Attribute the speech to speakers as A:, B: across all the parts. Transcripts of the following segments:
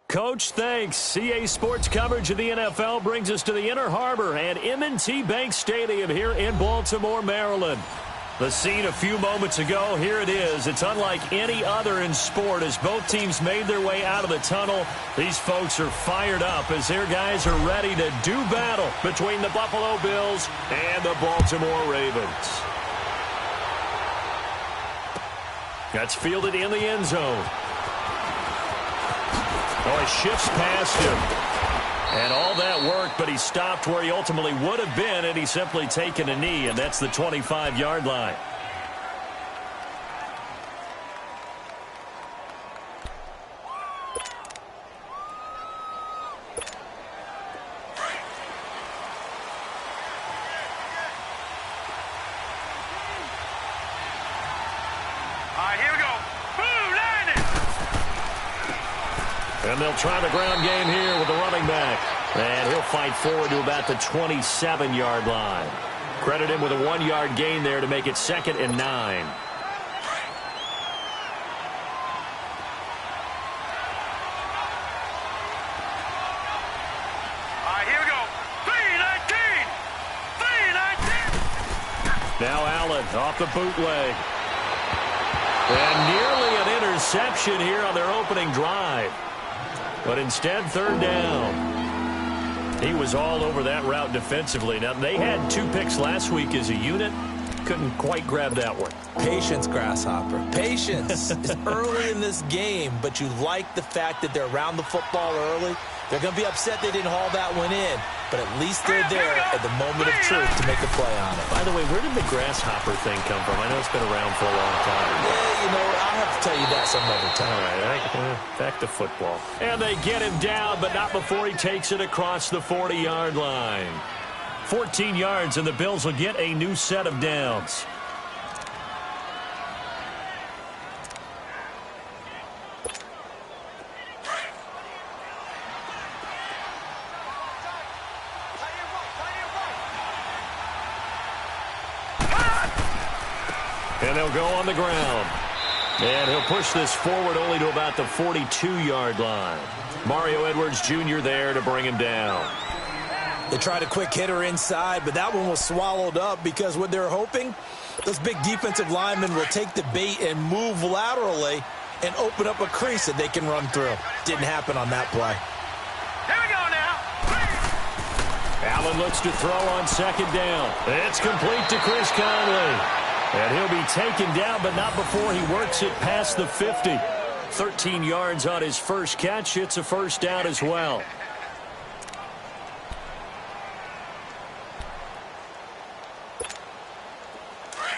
A: Coach, thanks. CA Sports coverage of the NFL brings us to the Inner Harbor at M&T Bank Stadium here in Baltimore, Maryland. The scene a few moments ago, here it is. It's unlike any other in sport as both teams made their way out of the tunnel. These folks are fired up as their guys are ready to do battle between the Buffalo Bills and the Baltimore Ravens. That's fielded in the end zone. Oh, he shifts past him. And all that work, but he stopped where he ultimately would have been, and he's simply taken a knee, and that's the 25-yard line. And they'll try the ground game here with the running back. And he'll fight forward to about the 27-yard line. Credit him with a 1-yard gain there to make it 2nd and 9.
B: Here we go. 3-19. 3-19.
A: Now Allen off the bootleg. And nearly an interception here on their opening drive. But instead, 3rd down. He was all over that route defensively. Now, they had 2 picks last week as a unit. Couldn't quite grab that one.
C: Patience, Grasshopper. Patience is early in this game, but you like the fact that they're around the football early. They're going to be upset they didn't haul that one in, but at least they're there at the moment of truth to make a play on it.
A: By the way, where did the grasshopper thing come from? I know it's been around for a long time.
C: Yeah, I'll have to tell you that some other time.
A: All right, back to football. And they get him down, but not before he takes it across the 40-yard line. 14 yards, and the Bills will get a new set of downs. And they'll go on the ground. And he'll push this forward only to about the 42-yard line. Mario Edwards Jr. there to bring him down.
C: They tried a quick hitter inside, but that one was swallowed up because what they're hoping, those big defensive linemen will take the bait and move laterally and open up a crease that they can run through. Didn't happen on that play.
B: Here we go now.
A: Allen looks to throw on 2nd down. It's complete to Chris Conley. And he'll be taken down, but not before he works it past the 50. 13 yards on his first catch. It's a 1st down as well.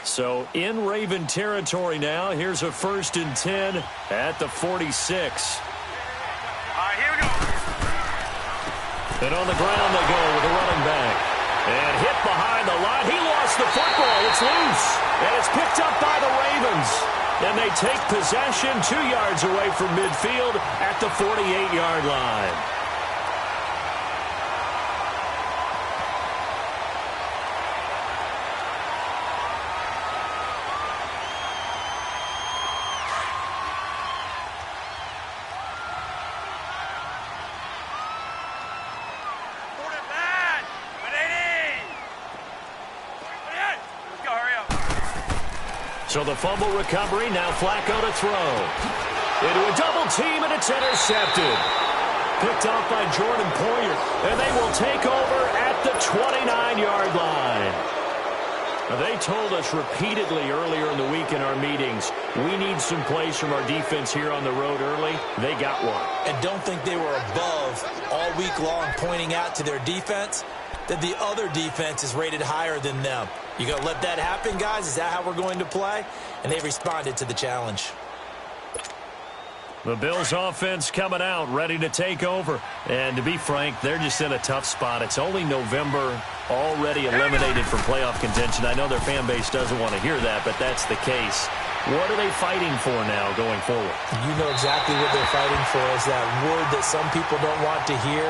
A: So in Raven territory now. Here's a 1st and 10 at the 46.
B: Here we go.
A: And on the ground they go with the running back. And hit behind the line. He lost the football. It's loose. And it's picked up by the Ravens. And they take possession 2 yards away from midfield at the 48-yard line. So the fumble recovery, now Flacco to throw. Into a double team, and it's intercepted. Picked off by Jordan Poyer, and they will take over at the 29-yard line. Now, they told us repeatedly earlier in the week in our meetings, we need some plays from our defense here on the road early. They got one.
C: And don't think they were above all week long pointing out to their defense that the other defense is rated higher than them. You going to let that happen, guys? Is that how we're going to play? And they responded to the challenge.
A: The Bills offense coming out, ready to take over. And to be frank, they're just in a tough spot. It's only November, already eliminated from playoff contention. I know their fan base doesn't want to hear that, but that's the case. What are they fighting for now going forward?
C: You know exactly what they're fighting for is that word that some people don't want to hear,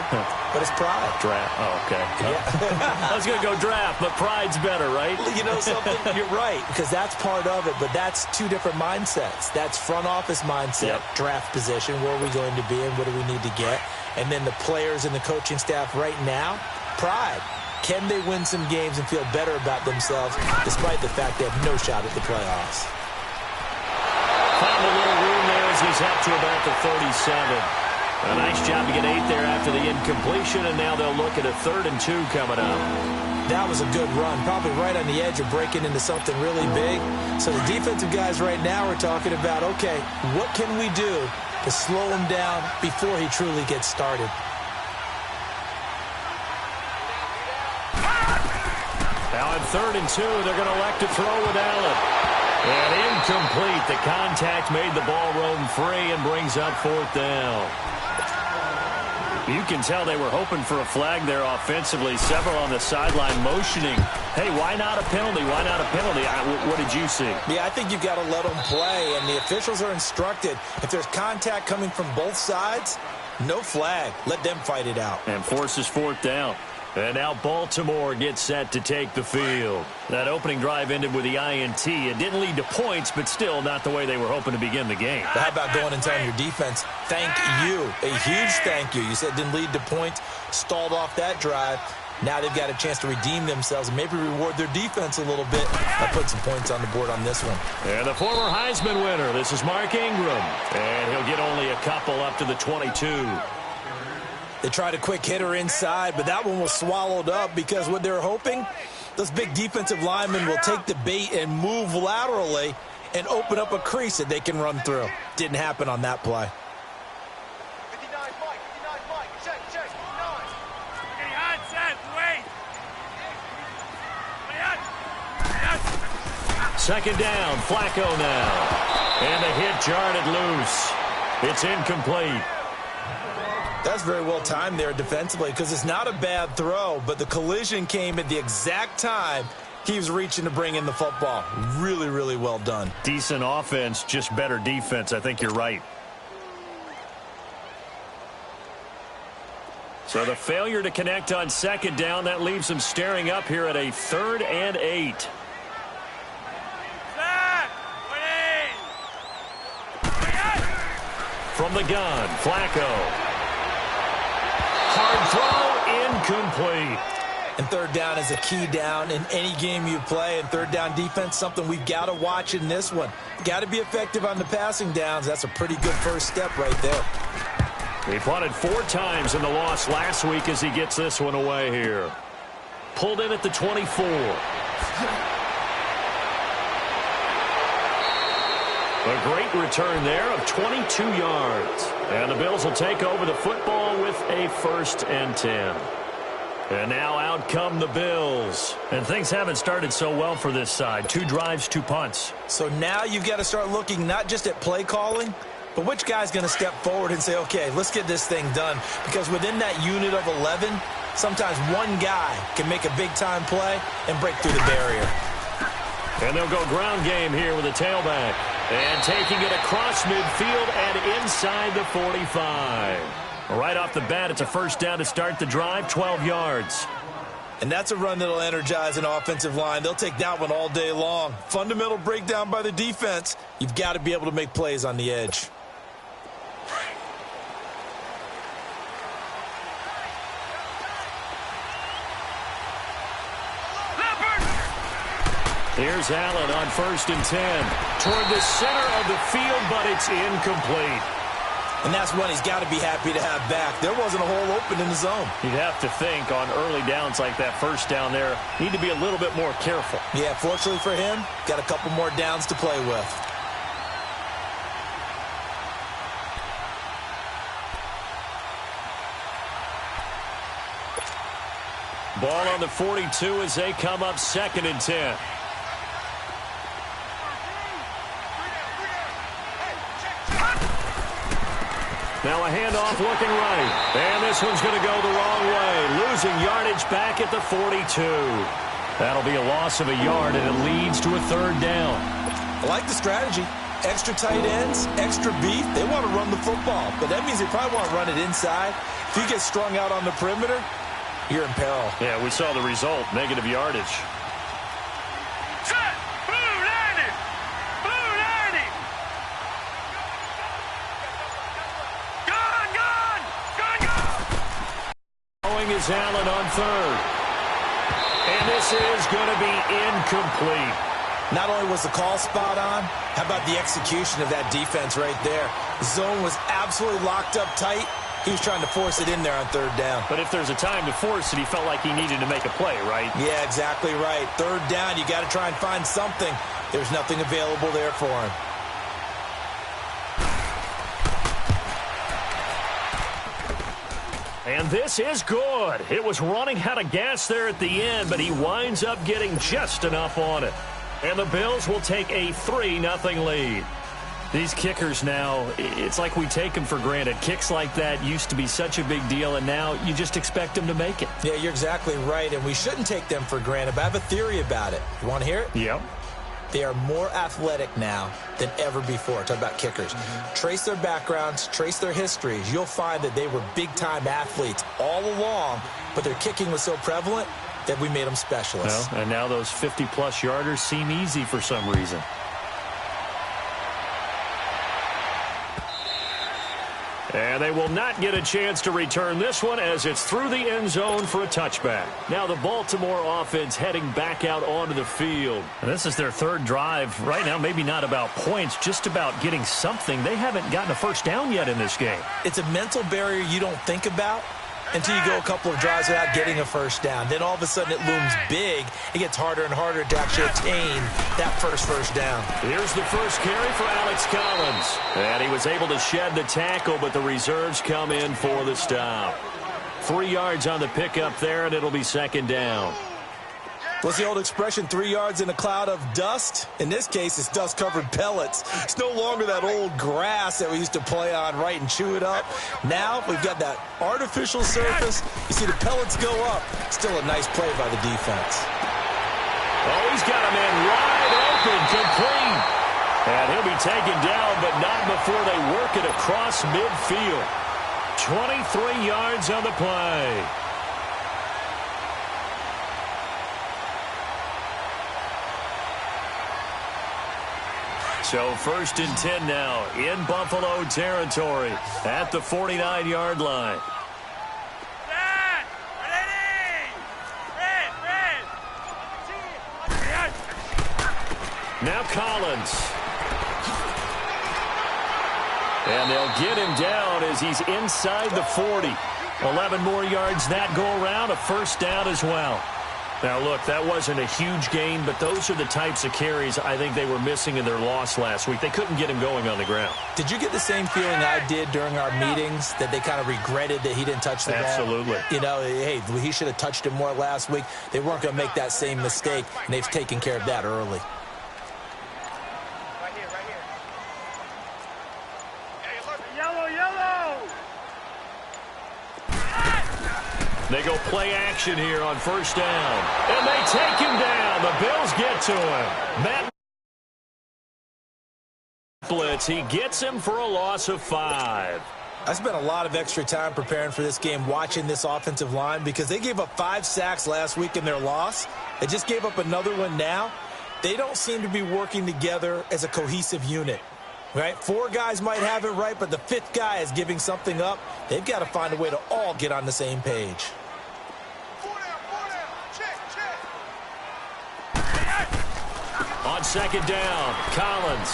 C: but it's pride.
A: Draft. Oh, okay. Yeah. I was going to go draft, but pride's better, right?
C: You know something? You're right, because that's part of it, but that's two different mindsets. That's front office mindset, draft position, where are we going to be and what do we need to get? And then the players and the coaching staff right now, pride. Can they win some games and feel better about themselves despite the fact they have no shot at the playoffs?
A: Found a little room there as he's up to about the 37. A nice job to get 8 there after the incompletion, and now they'll look at a 3rd and 2 coming up.
C: That was a good run, probably right on the edge of breaking into something really big. So the defensive guys right now are talking about, okay, what can we do to slow him down before he truly gets started?
A: Now on 3rd and 2, they're going to elect to throw with Allen. And incomplete. The contact made the ball roam free and brings up 4th down. You can tell they were hoping for a flag there offensively. Several on the sideline motioning. Hey, why not a penalty? Why not a penalty? What did you see?
C: Yeah, I think you've got to let them play, and the officials are instructed. If there's contact coming from both sides, no flag. Let them fight it out.
A: And forces 4th down. And now Baltimore gets set to take the field. That opening drive ended with the INT. It didn't lead to points, but still not the way they were hoping to begin the game.
C: But how about going and telling your defense, thank you, a huge thank you. You said it didn't lead to points, stalled off that drive. Now they've got a chance to redeem themselves and maybe reward their defense a little bit by putting some points on the board on this one.
A: And the former Heisman winner, this is Mark Ingram. And he'll get only a couple up to the 22.
C: They tried a quick hitter inside, but that one was swallowed up because what they're hoping, those big defensive linemen will take the bait and move laterally and open up a crease that they can run through. Didn't happen on that play.
B: 59 Mike, check, 9.
A: Second down, Flacco now. And the hit jarred loose. It's incomplete.
C: That's very well timed there defensively because it's not a bad throw, but the collision came at the exact time he was reaching to bring in the football. Really, really well done.
A: Decent offense, just better defense. I think you're right. So the failure to connect on second down, that leaves them staring up here at a 3rd and 8. From the gun, Flacco. Hard throw, incomplete.
C: And 3rd down is a key down in any game you play. And 3rd down defense, something we've got to watch in this one. Got to be effective on the passing downs. That's a pretty good first step right there.
A: He punted 4 times in the loss last week as he gets this one away here. Pulled in at the 24. A great return there of 22 yards. And the Bills will take over the football with a 1st and 10. And now out come the Bills. And things haven't started so well for this side. 2 drives, 2 punts.
C: So now you've got to start looking not just at play calling, but which guy's going to step forward and say, okay, let's get this thing done. Because within that unit of 11, sometimes one guy can make a big-time play and break through the barrier.
A: And they'll go ground game here with a tailback. And taking it across midfield and inside the 45. Right off the bat, it's a 1st down to start the drive, 12 yards.
C: And that's a run that'll energize an offensive line. They'll take that one all day long. Fundamental breakdown by the defense. You've got to be able to make plays on the edge.
A: Here's Allen on 1st and 10. Toward the center of the field, but it's incomplete.
C: And that's one he's got to be happy to have back. There wasn't a hole open in the zone.
A: You'd have to think on early downs like that 1st down there, need to be a little bit more careful.
C: Yeah, fortunately for him, got a couple more downs to play with.
A: Ball on the 42 as they come up 2nd and 10. Now a handoff looking right. And this one's going to go the wrong way. Losing yardage back at the 42. That'll be a loss of a yard, and it leads to a 3rd down.
C: A like the strategy. Extra tight ends, extra beef. They want to run the football, but that means they probably want to run it inside. If you get strung out on the perimeter, you're in peril.
A: Yeah, we saw the result, negative yardage.
B: Set! Blue 90! Blue 90! Gone! Gone! Gone! Gone!
A: Throwing is Allen on third. And this is going to be incomplete.
C: Not only was the call spot on, how about the execution of that defense right there? The zone was absolutely locked up tight. He was trying to force it in there on third down.
A: But if there's a time to force it, he felt like he needed to make a play, right?
C: Yeah, exactly right. Third down, you got to try and find something. There's nothing available there for him.
A: And this is good. It was running out of gas there at the end, but he winds up getting just enough on it. And the Bills will take a 3-0 lead. These kickers now, it's like we take them for granted. Kicks like that used to be such a big deal, and now you just expect them to make it.
C: Yeah, you're exactly right, and we shouldn't take them for granted, but I have a theory about it. You want to hear it?
A: Yep.
C: They are more athletic now than ever before. Talk about kickers. Trace their backgrounds, trace their histories. You'll find that they were big-time athletes all along, but their kicking was so prevalent that we made them specialists.
A: Well, and now those 50-plus yarders seem easy for some reason. And they will not get a chance to return this one as it's through the end zone for a touchback. Now the Baltimore offense heading back out onto the field. And this is their third drive. Right now, maybe not about points, just about getting something. They haven't gotten a first down yet in this game.
C: It's a mental barrier you don't think about until you go a couple of drives without getting a first down. Then all of a sudden it looms big. It gets harder and harder to actually attain that first down.
A: Here's the first carry for Alex Collins. And he was able to shed the tackle, but the reserves come in for the stop. 3 yards on the pickup there, and it'll be second down.
C: What's the old expression, 3 yards in a cloud of dust? In this case, it's dust-covered pellets. It's no longer that old grass that we used to play on, right, and chew it up. Now we've got that artificial surface. You see the pellets go up. Still a nice play by the defense.
A: Oh, he's got a man wide open, complete. And he'll be taken down, but not before they work it across midfield. 23 yards on the play. So 1st and 10 now in Buffalo territory at the 49-yard line. Now Collins. And they'll get him down as he's inside the 40. 11 more yards that go around, a first down as well. Now, look, that wasn't a huge gain, but those are the types of carries I think they were missing in their loss last week. They couldn't get him going on the ground.
C: Did you get the same feeling I did during our meetings, that they kind of regretted that he didn't touch the ball?
A: Absolutely.
C: You know, hey, he should have touched it more last week. They weren't going to make that same mistake, and they've taken care of that early.
B: Right here, right here. Yellow, yellow!
A: They go play action here on first down. And they take him down. The Bills get to him. Matt blitz. He gets him for a loss of 5.
C: I spent a lot of extra time preparing for this game, watching this offensive line, because they gave up 5 sacks last week in their loss. They just gave up another one now. They don't seem to be working together as a cohesive unit. Right? 4 guys might have it right, but the 5th guy is giving something up. They've got to find a way to all get on the same page.
B: 4 down, check.
A: On second down, Collins.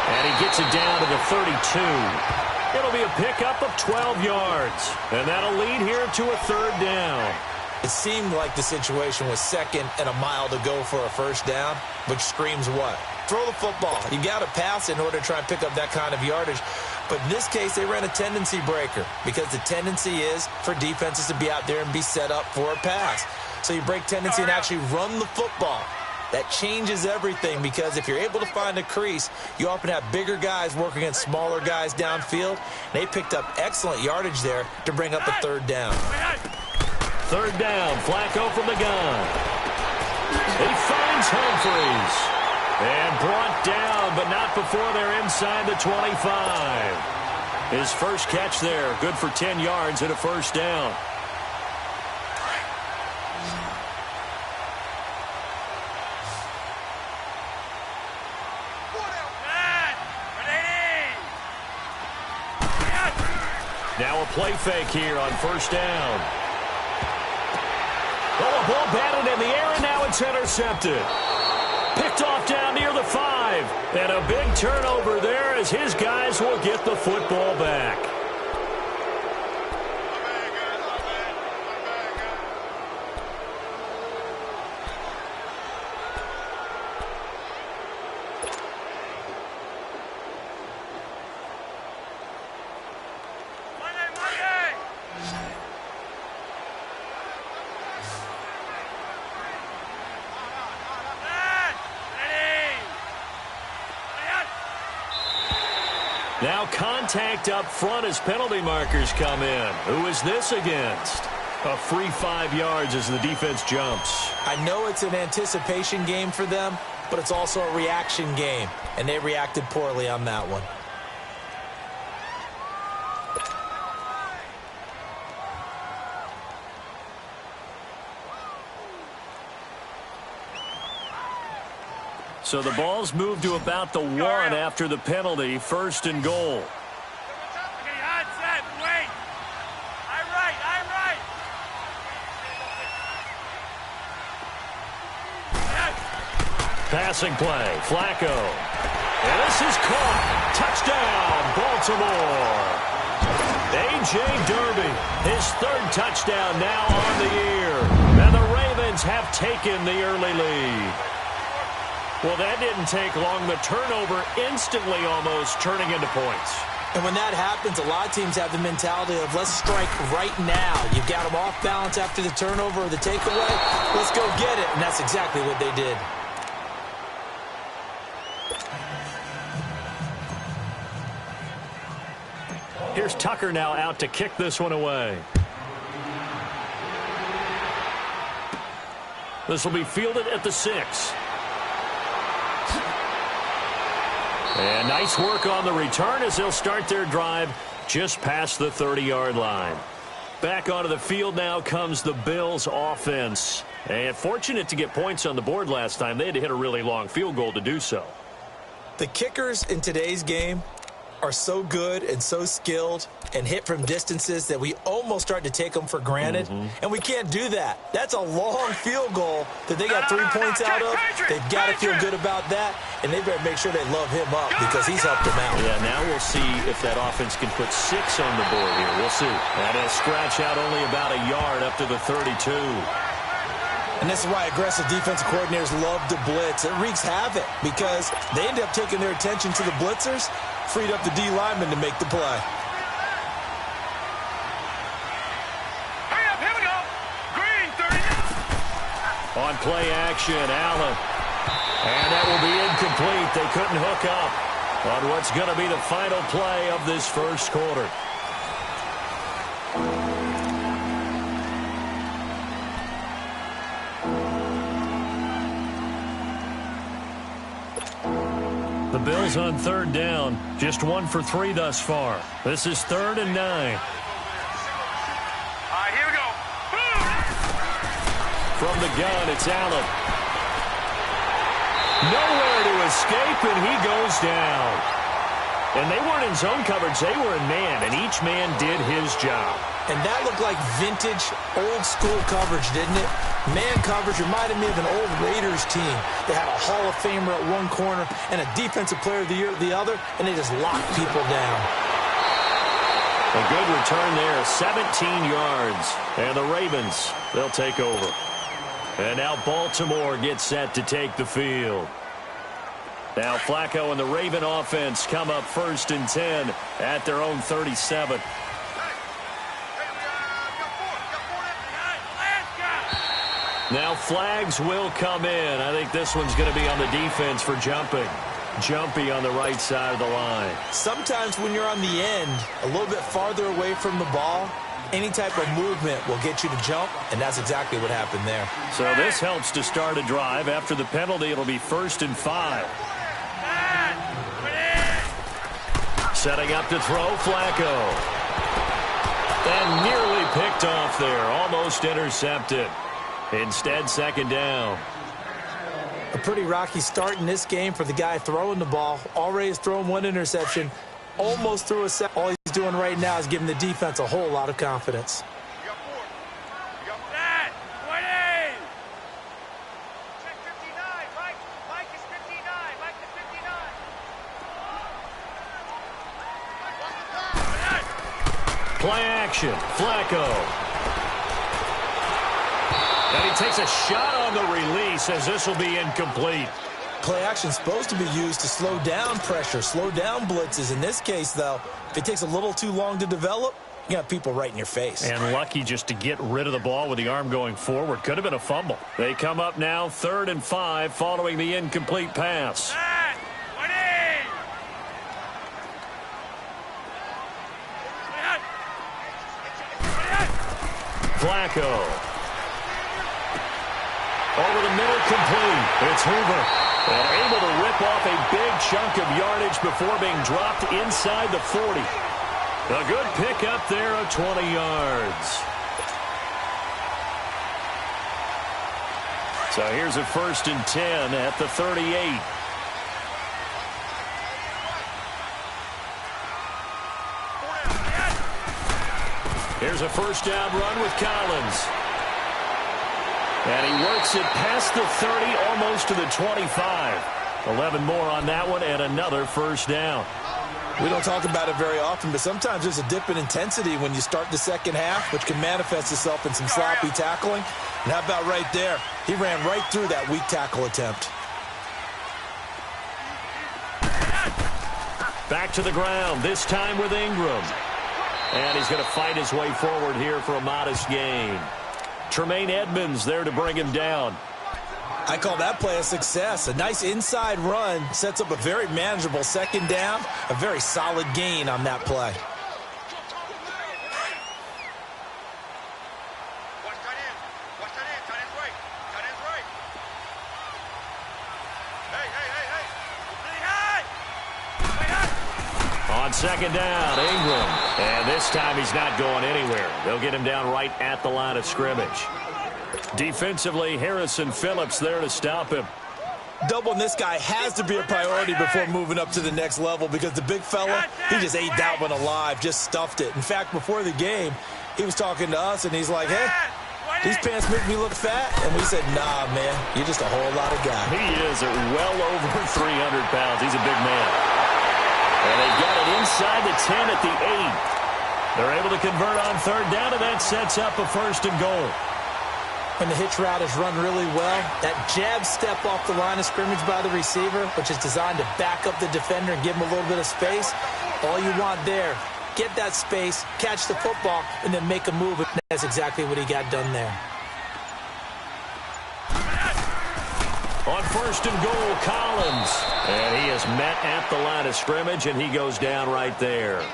A: And he gets it down to the 32. It'll be a pickup of 12 yards. And that'll lead here to a third down.
C: It seemed like the situation was second and a mile to go for a first down, which screams what? Throw the football. You got to pass in order to try and pick up that kind of yardage. But in this case, they ran a tendency breaker, because the tendency is for defenses to be out there and be set up for a pass. So you break tendency and actually run the football. That changes everything, because if you're able to find a crease, you often have bigger guys working against smaller guys downfield. They picked up excellent yardage there to bring up a third down.
A: Third down, Flacco from the gun. He finds Humphries. And brought up before they're inside the 25. His first catch there, good for 10 yards and a first down. Now a play fake here on first down. Oh, a ball batted in the air, and now it's intercepted. Picked off down near the 5. And a big turnover there as his guys will get the football back. Now contact up front as penalty markers come in. Who is this against? A free 5 yards as the defense jumps.
C: I know it's an anticipation game for them, but it's also a reaction game, and they reacted poorly on that one.
A: So the ball's moved to about the 1 after the penalty, first and goal. Passing play, Flacco. And this is caught. Touchdown, Baltimore. A.J. Derby, his 3rd touchdown now on the year. And the Ravens have taken the early lead. Well, that didn't take long. The turnover instantly almost turning into points.
C: And when that happens, a lot of teams have the mentality of let's strike right now. You've got them off balance after the turnover or the takeaway. Let's go get it. And that's exactly what they did.
A: Here's Tucker now out to kick this one away. This will be fielded at the 6. And nice work on the return as they'll start their drive just past the 30-yard line. Back onto the field now comes the Bills offense. And fortunate to get points on the board last time. They had to hit a really long field goal to do so.
C: The kickers in today's game are so good and so skilled and hit from distances that we almost start to take them for granted. And we can't do that. That's a long field goal that they got 3 points out of. They've got to feel good about that, and they better make sure they love him up because he's helped them out.
A: Yeah, now we'll see if that offense can put 6 on the board here. We'll see. That is scratch out only about a yard up to the 32.
C: And this is why aggressive defensive coordinators love to blitz. It wreaks havoc because they end up taking their attention to the blitzers, freed up the D lineman to make the play.
B: Hurry up, here we go. Green, 30.
A: On play action, Allen. And that will be incomplete. They couldn't hook up on what's going to be the final play of this first quarter. The Bills on 3rd down, just 1 for 3 thus far. This is 3rd and 9.
B: All right, here we go. Boom!
A: From the gun, it's Allen. Nowhere to escape, and he goes down. And they weren't in zone coverage. They were in man, and each man did his job.
C: And that looked like vintage, old-school coverage, didn't it? Man coverage reminded me of an old Raiders team. They had a Hall of Famer at one corner and a Defensive Player of the Year at the other, and they just locked people down.
A: A good return there, 17 yards. And the Ravens, they'll take over. And now Baltimore gets set to take the field. Now Flacco and the Raven offense come up 1st and 10 at their own 37. Now flags will come in. I think this one's going to be on the defense for jumping. Jumpy on the right side of the line.
C: Sometimes when you're on the end, a little bit farther away from the ball, any type of movement will get you to jump, and that's exactly what happened there.
A: So this helps to start a drive. After the penalty, it'll be 1st and 5. Setting up to throw, Flacco. And nearly picked off there. Almost intercepted. Instead, second down.
C: A pretty rocky start in this game for the guy throwing the ball. Already has thrown one interception. Almost threw a sack. All he's doing right now is giving the defense a whole lot of confidence.
A: Play action, Flacco. And he takes a shot on the release as this will be incomplete.
C: Play action is supposed to be used to slow down pressure, slow down blitzes. In this case, though, if it takes a little too long to develop, you got people right in your face.
A: And lucky just to get rid of the ball with the arm going forward. Could have been a fumble. They come up now 3rd and 5 following the incomplete pass. Flacco. Over the middle, complete. It's Hoover. And able to rip off a big chunk of yardage before being dropped inside the 40. A good pickup there of 20 yards. So here's a 1st and 10 at the 38. Here's a first down run with Collins. And he works it past the 30, almost to the 25. 11 more on that one, and another first down.
C: We don't talk about it very often, but sometimes there's a dip in intensity when you start the second half, which can manifest itself in some sloppy tackling. And how about right there? He ran right through that weak tackle attempt.
A: Back to the ground, this time with Ingram. And he's going to fight his way forward here for a modest gain. Tremaine Edmonds there to bring him down.
C: I call that play a success. A nice inside run sets up a very manageable second down. A very solid gain on that play.
A: On second down, Ingram. And this time he's not going anywhere. They'll get him down right at the line of scrimmage. Defensively, Harrison Phillips there to stop him.
C: Doubling this guy has to be a priority before moving up to the next level because the big fella, he just ate that one alive, just stuffed it. In fact, before the game, he was talking to us, and he's like, hey, these pants make me look fat. And we said, nah, man, you're just a whole lot of guy.
A: He is at well over 300 pounds. He's a big man. And they've got it inside the 10 at the 8. They're able to convert on third down, and that sets up a 1st and goal.
C: When the hitch route is run really well, that jab step off the line of scrimmage by the receiver, which is designed to back up the defender and give him a little bit of space, all you want there, get that space, catch the football, and then make a move. And that's exactly what he got done there.
A: On 1st and goal, Collins. And he is met at the line of scrimmage, and he goes down right there.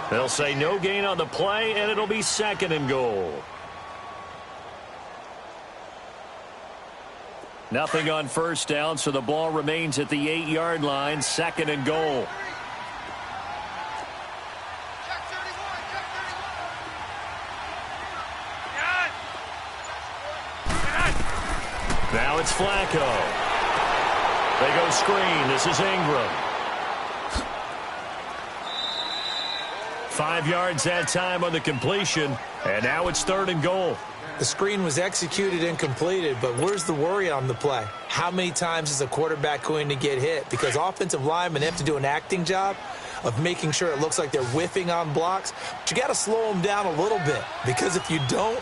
A: They'll say no gain on the play, and it'll be 2nd and goal. Nothing on first down, so the ball remains at the 8-yard line. 2nd and goal. Now it's Flacco. They go screen. This is Ingram. 5 yards that time on the completion, and now it's 3rd and goal.
C: The screen was executed and completed, but where's the worry on the play? How many times is a quarterback going to get hit? Because offensive linemen have to do an acting job of making sure it looks like they're whiffing on blocks. But you got to slow them down a little bit, because if you don't,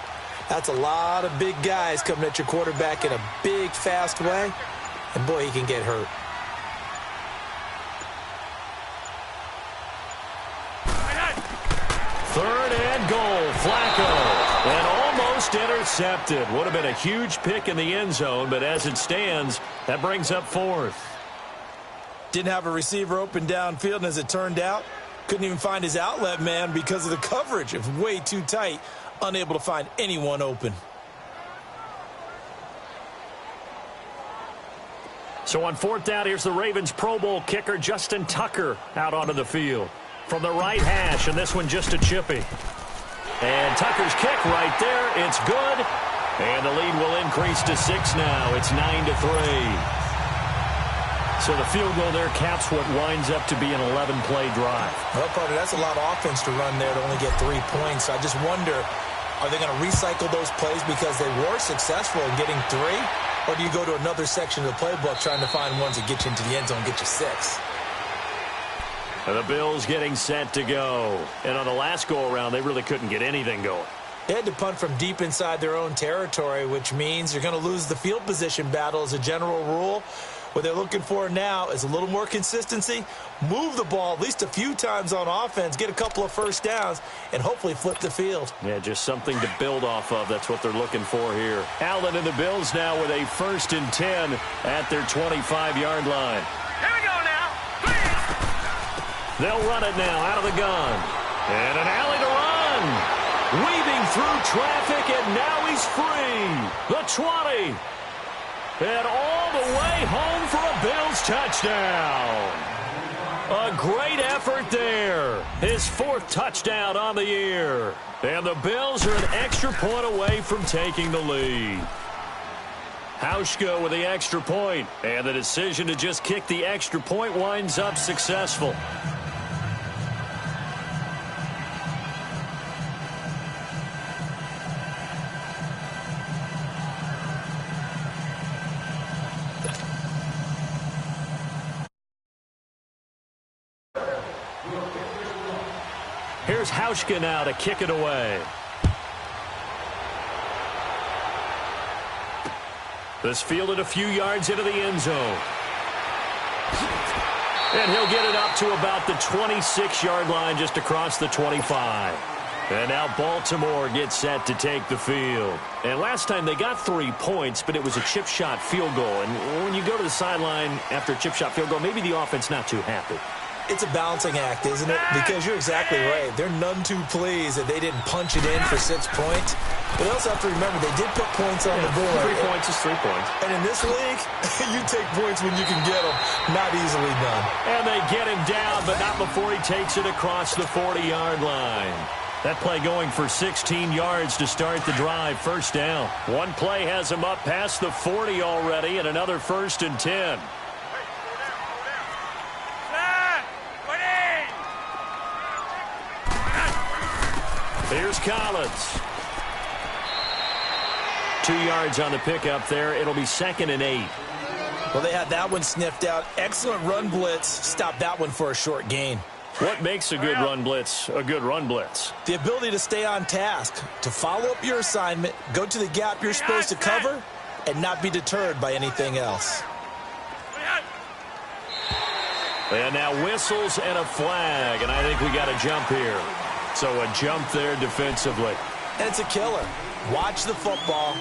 C: that's a lot of big guys coming at your quarterback in a big, fast way. And, boy, he can get hurt.
A: Third and goal, Flacco. And almost intercepted. Would have been a huge pick in the end zone, but as it stands, that brings up 4th.
C: Didn't have a receiver open downfield, and as it turned out, couldn't even find his outlet man because of the coverage. It was way too tight, unable to find anyone open.
A: So on 4th down, here's the Ravens Pro Bowl kicker Justin Tucker out onto the field. from the right hash, and this one just a chippy. And Tucker's kick right there. It's good. And the lead will increase to 6 now. It's 9-3. So the field goal there caps what winds up to be an 11-play drive.
C: Well, partner, that's a lot of offense to run there to only get 3 points. So I just wonder, are they going to recycle those plays because they were successful in getting 3? Or do you go to another section of the playbook trying to find ones that get you into the end zone and get you 6?
A: And the Bills getting set to go. And on the last go-around, they really couldn't get anything going.
C: They had to punt from deep inside their own territory, which means you're going to lose the field position battle as a general rule. What they're looking for now is a little more consistency, move the ball at least a few times on offense, get a couple of first downs, and hopefully flip the field.
A: Yeah, just something to build off of. That's what they're looking for here. Allen and the Bills now with a 1st and 10 at their 25-yard line.
B: Here we go now.
A: They'll run it now out of the gun. And an alley to run. Weaving through traffic, and now he's free. The 20. And all the way home for a Bills touchdown. A great effort there. His 4th touchdown on the year. And the Bills are an extra point away from taking the lead. Hauschka with the extra point. And the decision to just kick the extra point winds up successful. Here's Hauschka now to kick it away. This fielded a few yards into the end zone. And he'll get it up to about the 26-yard line just across the 25. And now Baltimore gets set to take the field. And last time they got 3 points, but it was a chip shot field goal. And when you go to the sideline after a chip shot field goal, maybe the offense not too happy.
C: It's a balancing act, isn't it? Because you're exactly right. They're none too pleased that they didn't punch it in for 6 points. But they also have to remember they did put points on the board.
A: 3 points is 3 points.
C: And in this league, you take points when you can get them. Not easily done.
A: And they get him down, but not before he takes it across the 40-yard line. That play going for 16 yards to start the drive. 1st down. One play has him up past the 40 already, and another 1st and 10. Here's Collins. 2 yards on the pickup there. It'll be 2nd and 8.
C: Well, they had that one sniffed out. Excellent run blitz. Stopped that one for a short gain.
A: What makes a good run blitz a good run blitz?
C: The ability to stay on task, to follow up your assignment, go to the gap you're supposed to cover, and not be deterred by anything else.
A: And now whistles and a flag, and I think we got a jump here. So a jump there defensively.
C: And it's a killer. Watch the football.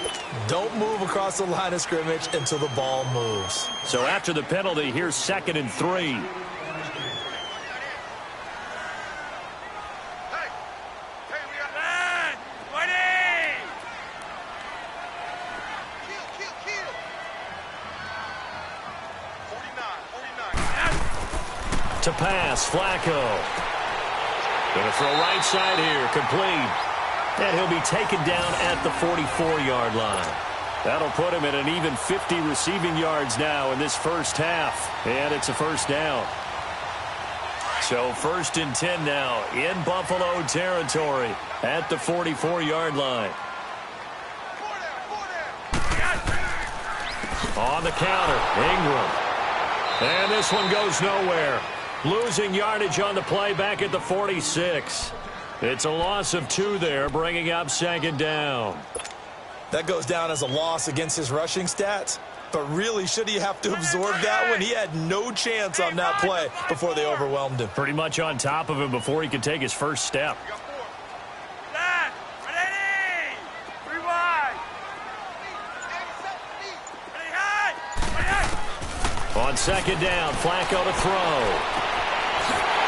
C: Don't move across the line of scrimmage until the ball moves.
A: So after the penalty, here's 2nd and 3. To pass, Flacco. Going to throw right side here, complete. And he'll be taken down at the 44-yard line. That'll put him at an even 50 receiving yards now in this 1st half. And it's a 1st down. So 1st and 10 now in Buffalo territory at the 44-yard line. On the counter, Ingram. And this one goes nowhere. Losing yardage on the play back at the 46. It's a loss of 2 there, bringing up 2nd down.
C: That goes down as a loss against his rushing stats. But really, should he have to absorb that one? He had no chance on that play before they overwhelmed him.
A: Pretty much on top of him before he could take his first step. On 2nd down, Flacco to throw.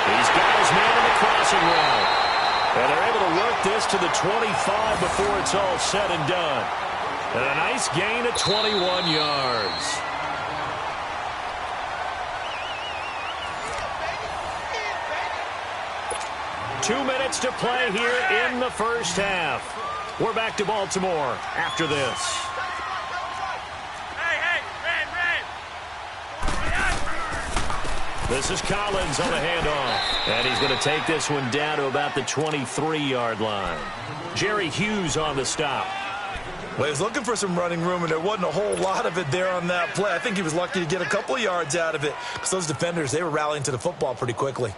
A: He's got his man in the crossing route. And they're able to work this to the 25 before it's all said and done. And a nice gain of 21 yards. 2 minutes to play here in the first half. We're back to Baltimore after this. This is Collins on the handoff. And he's going to take this one down to about the 23-yard line. Jerry Hughes on the stop.
C: Well, he was looking for some running room, and there wasn't a whole lot of it there on that play. I think he was lucky to get a couple of yards out of it because those defenders, they were rallying to the football pretty quickly.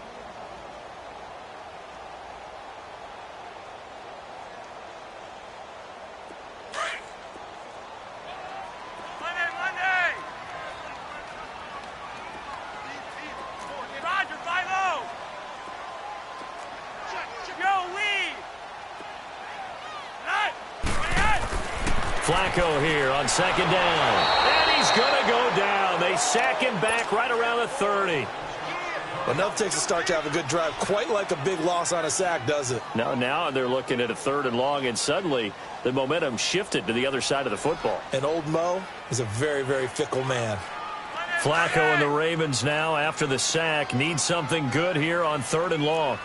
A: Flacco here on second down. And he's going to go down. They sack him back right around the 30.
C: Well, enough takes a start to have a good drive. Quite like a big loss on a sack, does it?
A: Now they're looking at a 3rd and long, and suddenly the momentum shifted to the other side of the football.
C: And old Mo is a very, very fickle man.
A: Flacco and the Ravens now, after the sack, need something good here on 3rd and long.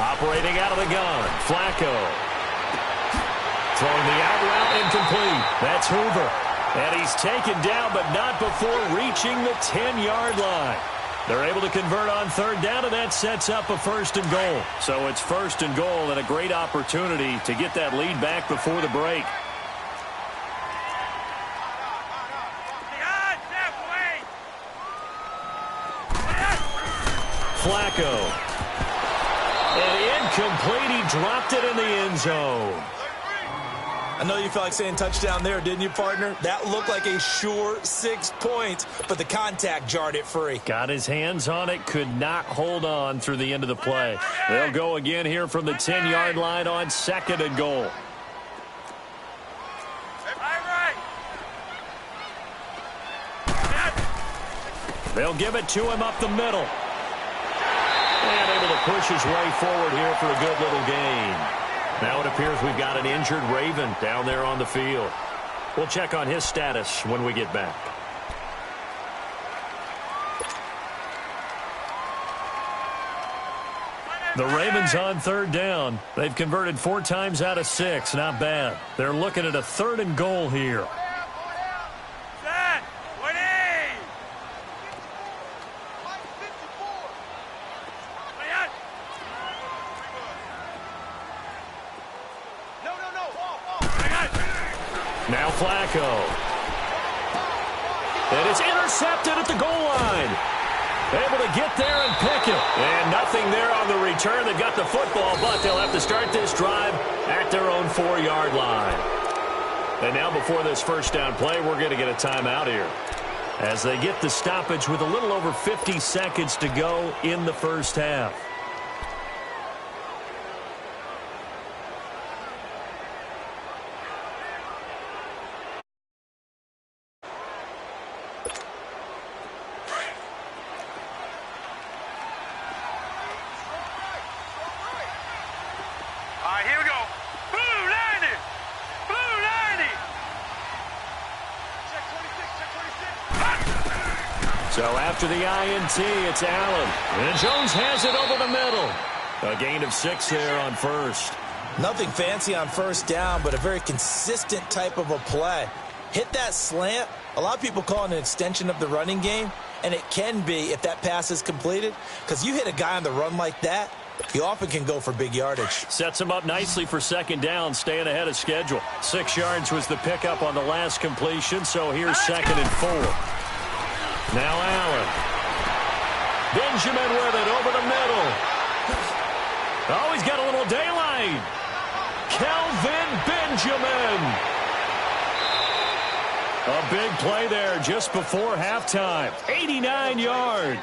A: Operating out of the gun, Flacco. Throwing the out route incomplete. That's Hoover. And he's taken down, but not before reaching the 10-yard line. They're able to convert on 3rd down, and that sets up a 1st and goal. So it's 1st and goal and a great opportunity to get that lead back before the break. Flacco. And incomplete. He dropped it in the end zone.
C: I know you felt like saying touchdown there, didn't you, partner? That looked like a sure 6 points, but the contact jarred it free.
A: Got his hands on it, could not hold on through the end of the play. They'll go again here from the 10-yard line on 2nd and goal. They'll give it to him up the middle. And able to push his way forward here for a good little gain. Now it appears we've got an injured Raven down there on the field. We'll check on his status when we get back. The Ravens on 3rd down. They've converted 4 times out of 6. Not bad. They're looking at a 3rd and goal here. Now Flacco. And it's intercepted at the goal line. Able to get there and pick it. And nothing there on the return. They've got the football, but they'll have to start this drive at their own 4-yard line. And now before this 1st down play, we're going to get a timeout here, as they get the stoppage with a little over 50 seconds to go in the first half.
B: Here we go. Blue 90. Blue 90. Check 26. Check 26.
A: So after the INT, it's Allen. And Jones has it over the middle. A gain of 6 there on 1st.
C: Nothing fancy on 1st down, but a very consistent type of a play. Hit that slant. A lot of people call it an extension of the running game, and it can be if that pass is completed, because you hit a guy on the run like that, he often can go for big yardage.
A: Sets him up nicely for 2nd down, staying ahead of schedule. 6 yards was the pickup on the last completion, so here's 2nd and 4. Now Allen. Benjamin with it over the middle. Oh, he's got a little daylight. Kelvin Benjamin. A big play there just before halftime. 89 yards.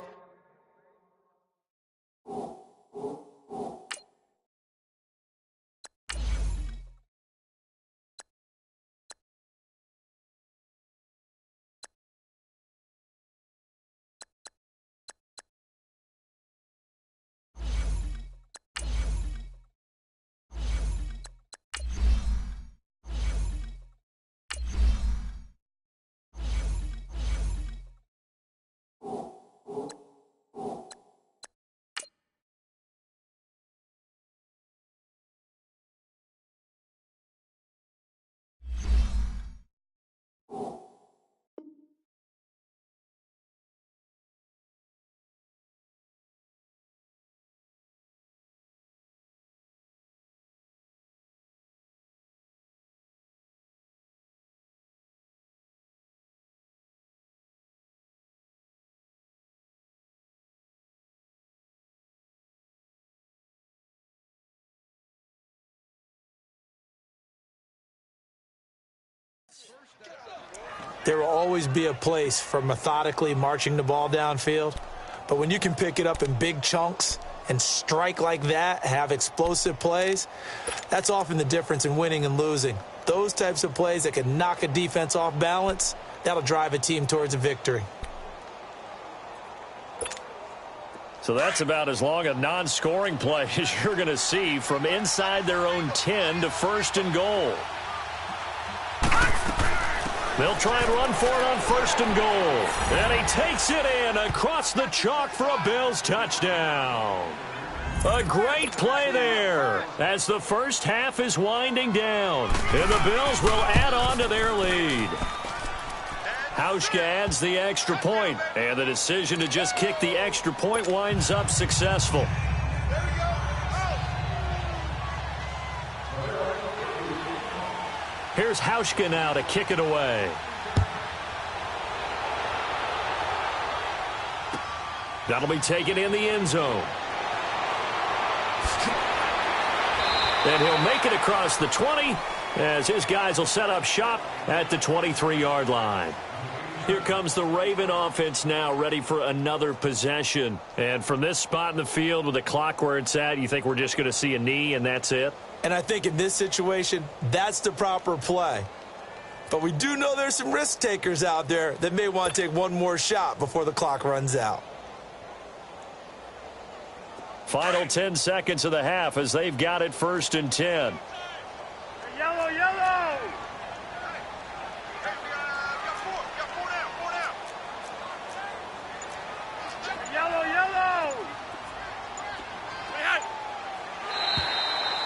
C: There will always be a place for methodically marching the ball downfield, but when you can pick it up in big chunks and strike like that, have explosive plays, that's often the difference in winning and losing. Those types of plays that can knock a defense off balance, that'll drive a team towards a victory.
A: So that's about as long a non-scoring play as you're going to see from inside their own 10 to 1st and goal. They'll try and run for it on 1st and goal. And he takes it in across the chalk for a Bills touchdown. A great play there as the first half is winding down. And the Bills will add on to their lead. Hauschka adds the extra point, and the decision to just kick the extra point winds up successful. Here's Hauschka now to kick it away. That'll be taken in the end zone. And he'll make it across the 20 as his guys will set up shop at the 23-yard line. Here comes the Raven offense now, ready for another possession. And from this spot in the field with the clock where it's at, you think we're just going to see a knee and that's it?
C: And I think in this situation, that's the proper play. But we do know there's some risk takers out there that may want to take one more shot before the clock runs out.
A: Final 10 seconds of the half as they've got it 1st and 10.
B: Yellow, yellow. Yellow, yellow.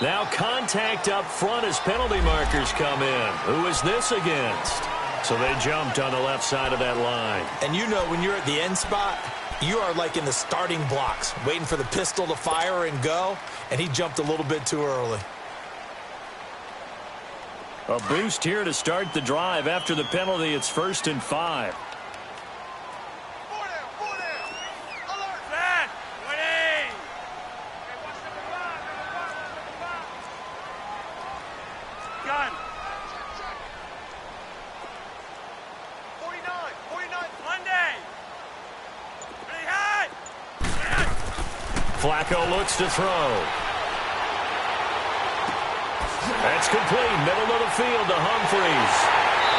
A: Now contact up front as penalty markers come in. Who is this against? So they jumped on the left side of that line.
C: And you know when you're at the end spot, you are like in the starting blocks, waiting for the pistol to fire and go, and he jumped a little bit too early.
A: A boost here to start the drive. After the penalty, it's 1st and 5. Flacco looks to throw. That's complete. Middle of the field to Humphreys.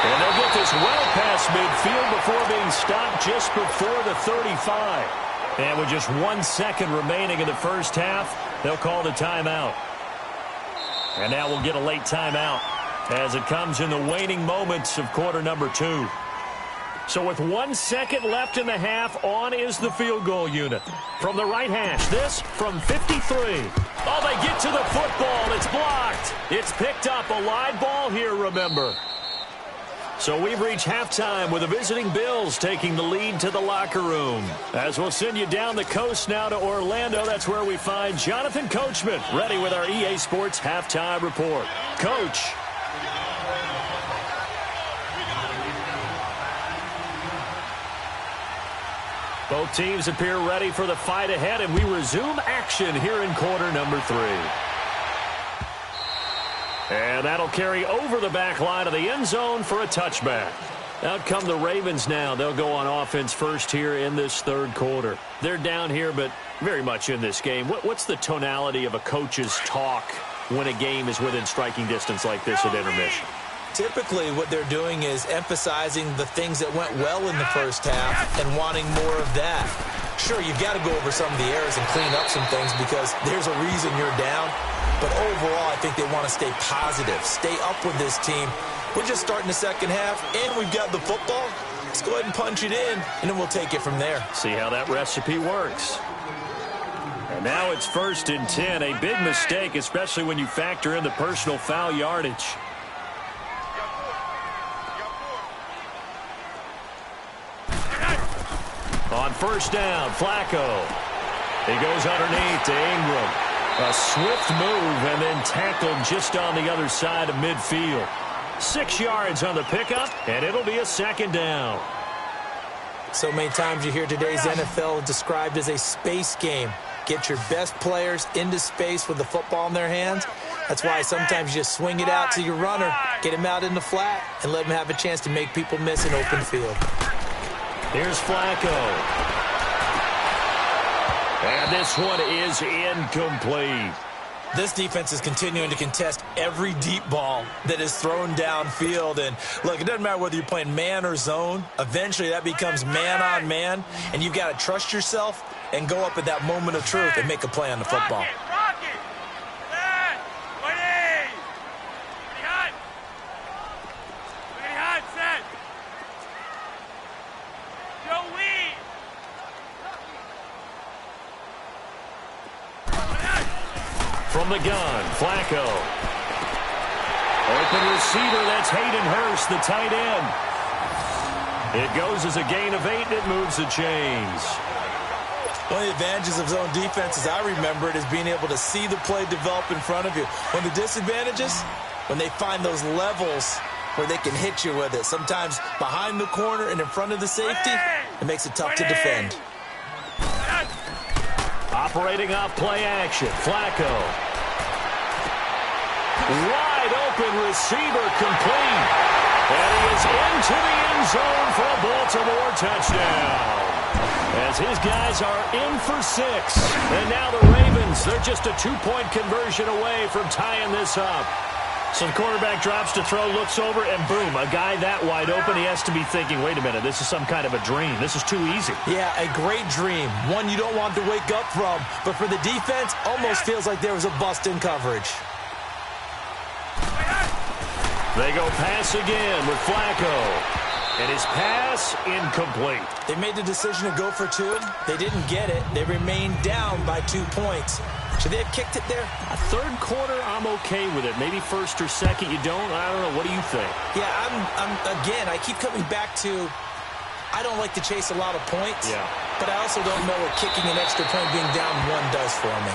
A: And they'll get this well past midfield before being stopped just before the 35. And with just 1 second remaining in the first half, they'll call the timeout. And now we'll get a late timeout as it comes in the waning moments of quarter number 2. So with 1 second left in the half, on is the field goal unit. From the right hash, this from 53. Oh, they get to the football. It's blocked. It's picked up. A live ball here, remember. So we've reached halftime with the visiting Bills taking the lead to the locker room. As we'll send you down the coast now to Orlando, that's where we find Jonathan Coachman, ready with our EA Sports halftime report. Coach. Both teams appear ready for the fight ahead, and we resume action here in quarter number 3. And that'll carry over the back line of the end zone for a touchback. Out come the Ravens now. They'll go on offense first here in this third quarter. They're down here, but very much in this game. What's the tonality of a coach's talk when a game is within striking distance like this at intermission?
C: Typically, what they're doing is emphasizing the things that went well in the first half and wanting more of that. Sure, you've got to go over some of the errors and clean up some things because there's a reason you're down. But overall, I think they want to stay positive, stay up with this team. We're just starting the second half, and we've got the football. Let's go ahead and punch it in, and then we'll take it from there.
A: See how that recipe works. And now it's 1st and 10. A big mistake, especially when you factor in the personal foul yardage. On 1st down, Flacco. He goes underneath to Ingram. A swift move and then tackled just on the other side of midfield. 6 yards on the pickup, and it'll be a 2nd down.
C: So many times you hear today's NFL described as a space game. Get your best players into space with the football in their hands, That's why sometimes you just swing it out to your runner, get him out in the flat, and let him have a chance to make people miss an open field.
A: Here's Flacco. And this one is incomplete.
C: This defense is continuing to contest every deep ball that is thrown downfield. And, look, it doesn't matter whether you're playing man or zone. Eventually, that becomes man-on-man, and you've got to trust yourself and go up at that moment of truth and make a play on the football.
A: From the gun, Flacco. Open receiver, that's Hayden Hurst, the tight end. It goes as a gain of 8, and it moves the chains.
C: One of the advantages of zone defense, as I remember it, is being able to see the play develop in front of you. One of the disadvantages, when they find those levels where they can hit you with it. Sometimes behind the corner and in front of the safety, it makes it tough to defend.
A: Operating off play action, Flacco. Wide open receiver complete. And he is into the end zone for a Baltimore touchdown. As his guys are in for 6. And now the Ravens, they're just a 2-point conversion away from tying this up. So the quarterback drops to throw, looks over, and boom, a guy that wide open, he has to be thinking, wait a minute, this is some kind of a dream. This is too easy.
C: Yeah, a great dream. One you don't want to wake up from. But for the defense, almost feels like there was a bust in coverage.
A: They go pass again with Flacco. And his pass incomplete.
C: They made the decision to go for 2. They didn't get it. They remained down by 2 points. Should they have kicked it there?
A: A third quarter, I'm okay with it. Maybe first or second, you don't? I don't know. What do you think?
C: Yeah, again, I keep coming back to I don't like to chase a lot of points.
A: Yeah.
C: But I also don't know what kicking an extra point being down 1 does for me.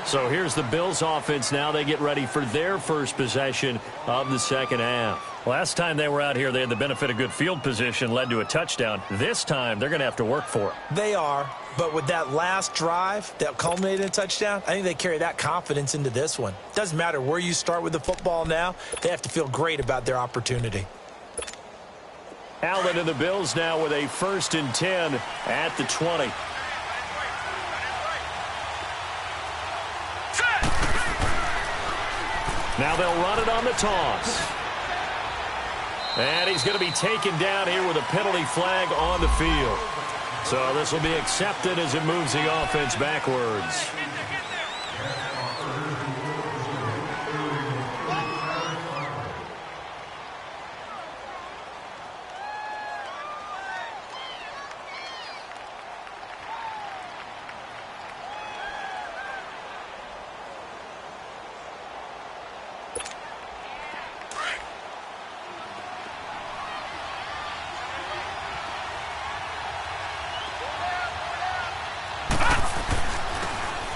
A: So here's the Bills offense now. They get ready for their first possession of the second half. Last time they were out here, they had the benefit of good field position, led to a touchdown. This time, they're going to have to work for it.
C: They are, but with that last drive that culminated in a touchdown, I think they carry that confidence into this one. Doesn't matter where you start with the football now, they have to feel great about their opportunity.
A: Allen and the Bills now with a 1st and 10 at the 20. Now they'll run it on the toss. And he's going to be taken down here with a penalty flag on the field. So this will be accepted as it moves the offense backwards.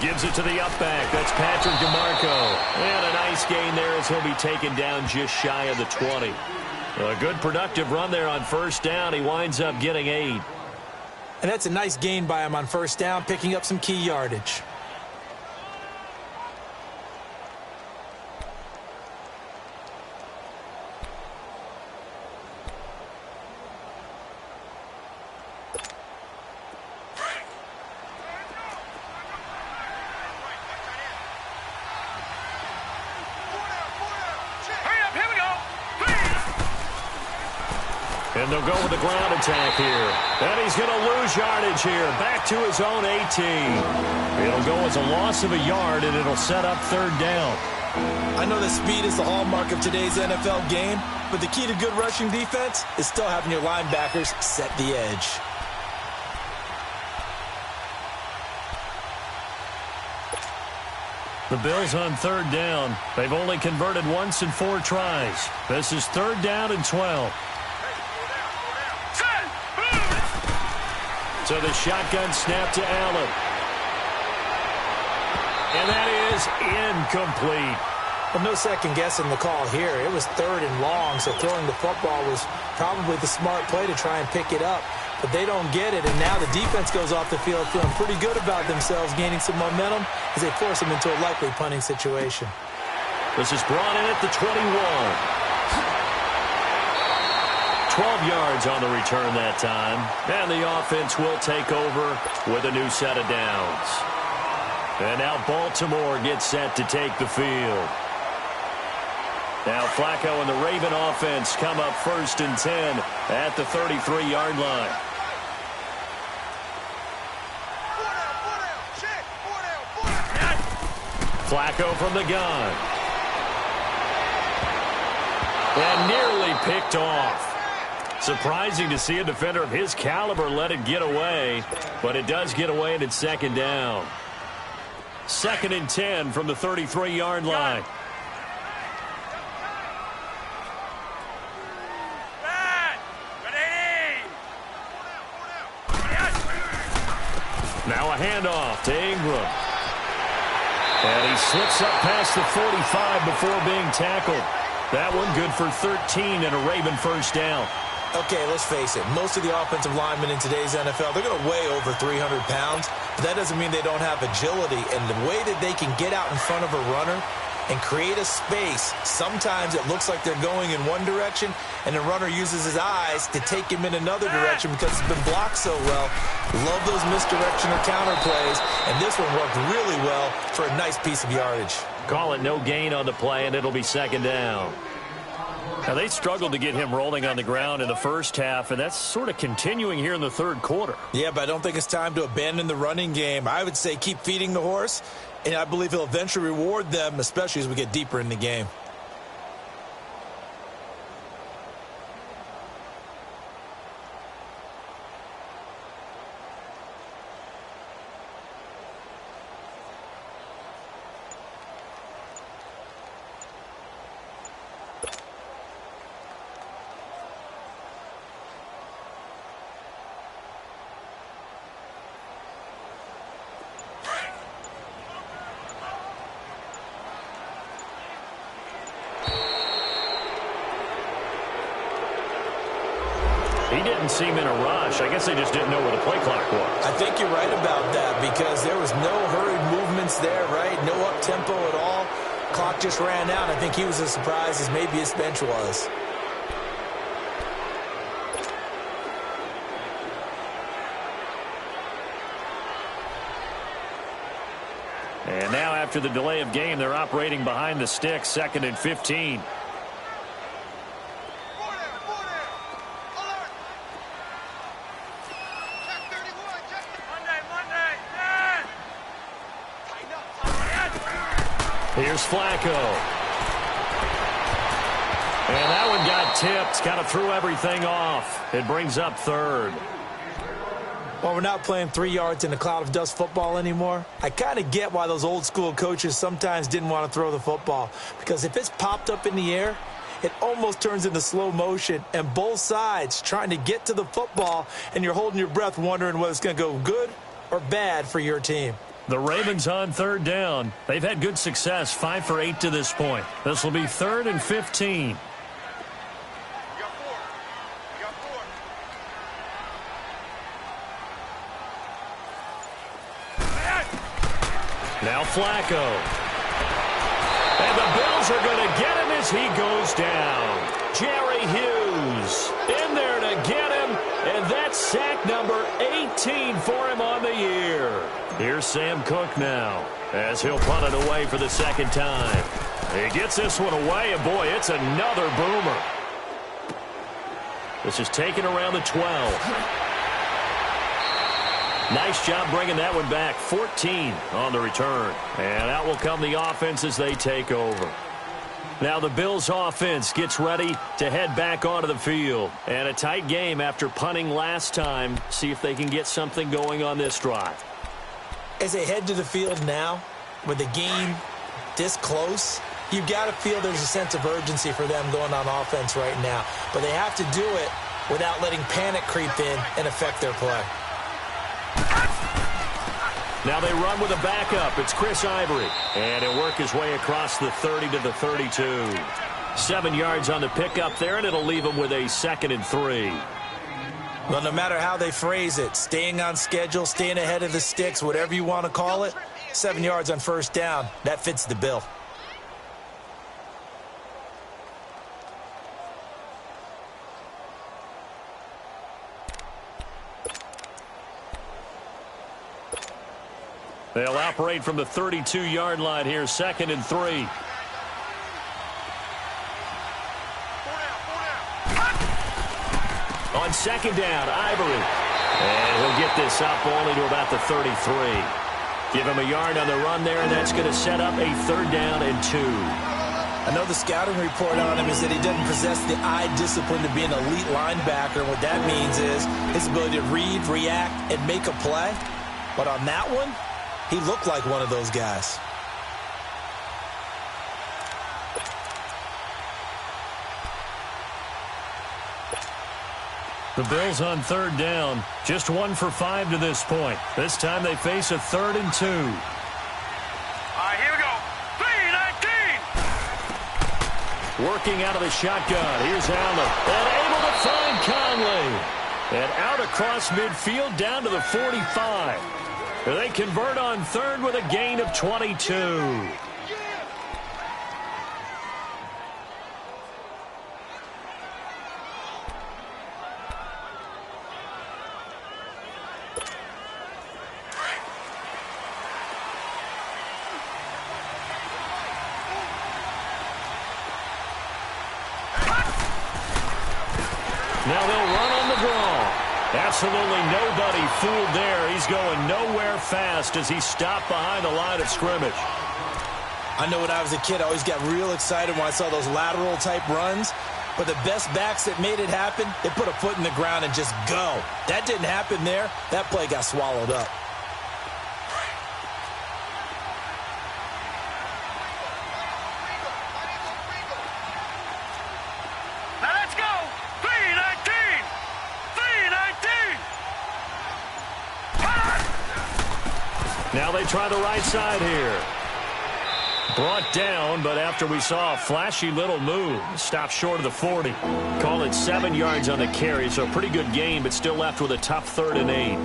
A: Gives it to the up back. That's Patrick DeMarco. And a nice gain there as he'll be taken down just shy of the 20. A good productive run there on 1st down. He winds up getting 8.
C: And that's a nice gain by him on 1st down, picking up some key yardage.
A: And they'll go with the ground attack here. And he's going to lose yardage here. Back to his own 18. It'll go as a loss of a yard, and it'll set up 3rd down.
C: I know that speed is the hallmark of today's NFL game, but the key to good rushing defense is still having your linebackers set the edge.
A: The Bills on 3rd down. They've only converted once in 4 tries. This is 3rd down and 12. So the shotgun snap to Allen. And that is incomplete.
C: Well, no second guessing the call here. It was 3rd and long, so throwing the football was probably the smart play to try and pick it up. but they don't get it. And now the defense goes off the field feeling pretty good about themselves, gaining some momentum as they force them into a likely punting situation.
A: This is brought in at the 21. 12 yards on the return that time. And the offense will take over with a new set of downs. And now Baltimore gets set to take the field. Now Flacco and the Raven offense come up 1st and 10 at the 33-yard line. Flacco from the gun. And nearly picked off. Surprising to see a defender of his caliber let it get away, but it does get away and it's 2nd down. 2nd and 10 from the 33-yard line. Now a handoff to Ingram. And he slips up past the 45 before being tackled. That one good for 13 and a Raven 1st down.
C: Okay, let's face it. Most of the offensive linemen in today's NFL, they're going to weigh over 300 pounds. But that doesn't mean they don't have agility. And the way that they can get out in front of a runner and create a space, sometimes it looks like they're going in one direction, and the runner uses his eyes to take him in another direction because it's been blocked so well. Love those misdirection or counter plays, and this one worked really well for a nice piece of yardage.
A: Call it no gain on the play, and it'll be 2nd down. Now, they struggled to get him rolling on the ground in the first half, and that's sort of continuing here in the 3rd quarter.
C: Yeah, but I don't think it's time to abandon the running game. I would say keep feeding the horse, and I believe he'll eventually reward them, especially as we get deeper in the game.
A: He didn't seem in a rush. I guess they just didn't know where the play clock was.
C: I think you're right about that because there was no hurried movements there, right? No up-tempo at all. Clock just ran out. I think he was as surprised as maybe his bench was.
A: And now after the delay of game, they're operating behind the sticks, 2nd and 15. Here's Flacco. And that one got tipped. Kind of threw everything off. It brings up 3rd.
C: Well, we're not playing 3 yards in a cloud of dust football anymore. I kind of get why those old school coaches sometimes didn't want to throw the football. Because if it's popped up in the air, it almost turns into slow motion. And both sides trying to get to the football, and you're holding your breath wondering whether it's going to go good or bad for your team.
A: The Ravens on 3rd down. They've had good success, 5 for 8 to this point. This will be 3rd and 15. Now Flacco. And the Bills are going to get him as he goes down. Jerry Hughes in there to get him, and that's sack number 18 for him on the year. Here's Sam Cook now as he'll punt it away for the 2nd time. He gets this one away, and boy, it's another boomer. This is taken around the 12. Nice job bringing that one back. 14 on the return. And out will come the offense as they take over. Now the Bills offense gets ready to head back onto the field. And a tight game after punting last time. See if they can get something going on this drive.
C: As they head to the field now, with the game this close, you've got to feel there's a sense of urgency for them going on offense right now. But they have to do it without letting panic creep in and affect their play.
A: Now they run with a backup. It's Chris Ivory. And he'll work his way across the 30 to the 32. 7 yards on the pickup there, and it'll leave him with a 2nd and 3.
C: Well, no matter how they phrase it, staying on schedule, staying ahead of the sticks, whatever you want to call it, 7 yards on first down, that fits the bill.
A: They'll operate from the 32-yard line here, 2nd and 3. On 2nd down, Ivory. And he'll get this up only to about the 33. Give him a yard on the run there, and that's going to set up a 3rd down and 2.
C: I know the scouting report on him is that he doesn't possess the eye discipline to be an elite linebacker. And what that means is his ability to read, react, and make a play. But on that one, he looked like one of those guys.
A: The Bills on 3rd down. Just 1 for 5 to this point. This time they face a 3rd and 2.
B: All right, here we go. 3-19.
A: Working out of the shotgun. Here's Allen. And able to find Conley. And out across midfield down to the 45. They convert on 3rd with a gain of 22. Now they'll run on the draw. Absolutely nobody fooled there. He's going nowhere fast as he stopped behind the line of scrimmage.
C: I know when I was a kid, I always got real excited when I saw those lateral-type runs. But the best backs that made it happen, they put a foot in the ground and just go. That didn't happen there. That play got swallowed up.
B: Now let's go. 3-19. 3-19.
A: Now they try the right side here. Brought down, but after we saw a flashy little move, stopped short of the 40. Call it 7 yards on the carry, so a pretty good gain, but still left with a tough 3rd and 8.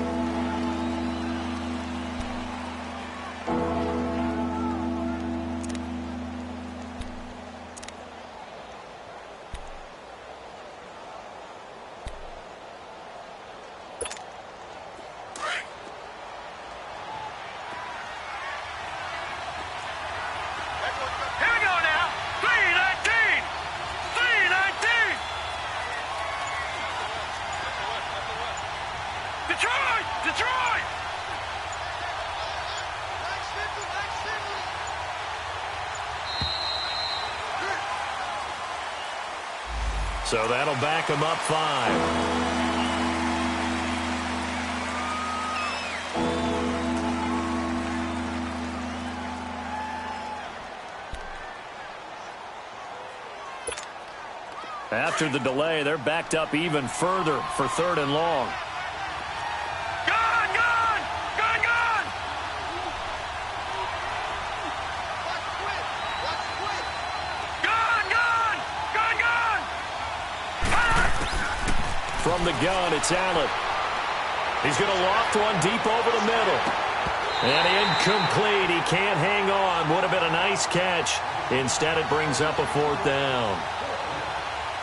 B: Detroit!
A: So that'll back him up 5. After the delay, they're backed up even further for 3rd and long. From the gun, it's Allen. He's going to loft one deep over the middle. And incomplete. He can't hang on. Would have been a nice catch. Instead, it brings up a 4th down.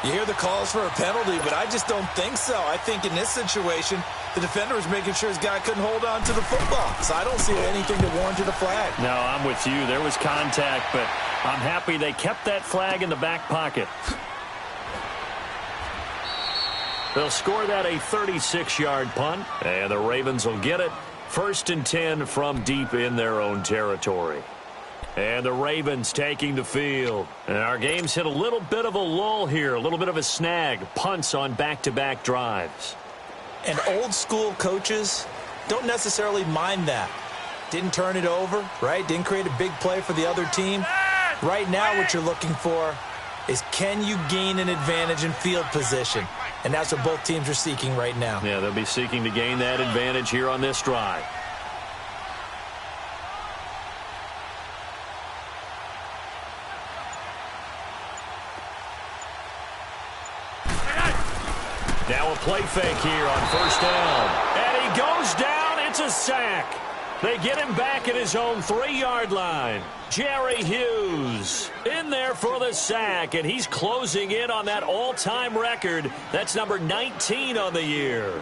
C: You hear the calls for a penalty, but I just don't think so. I think in this situation, the defender was making sure his guy couldn't hold on to the football. So I don't see anything to warrant a flag.
A: No, I'm with you. There was contact, but I'm happy they kept that flag in the back pocket. They'll score that a 36-yard punt, and the Ravens will get it. 1st and 10 from deep in their own territory. And the Ravens taking the field. And our game's hit a little bit of a lull here, a little bit of a snag. Punts on back-to-back drives.
C: And old-school coaches don't necessarily mind that. Didn't turn it over, right? Didn't create a big play for the other team. Right now what you're looking for is can you gain an advantage in field position? And that's what both teams are seeking right now.
A: Yeah, they'll be seeking to gain that advantage here on this drive. Now a play fake here on first down. And he goes down. It's a sack. They get him back at his own 3-yard line. Jerry Hughes in there for the sack, and he's closing in on that all-time record. That's number 19 on the year.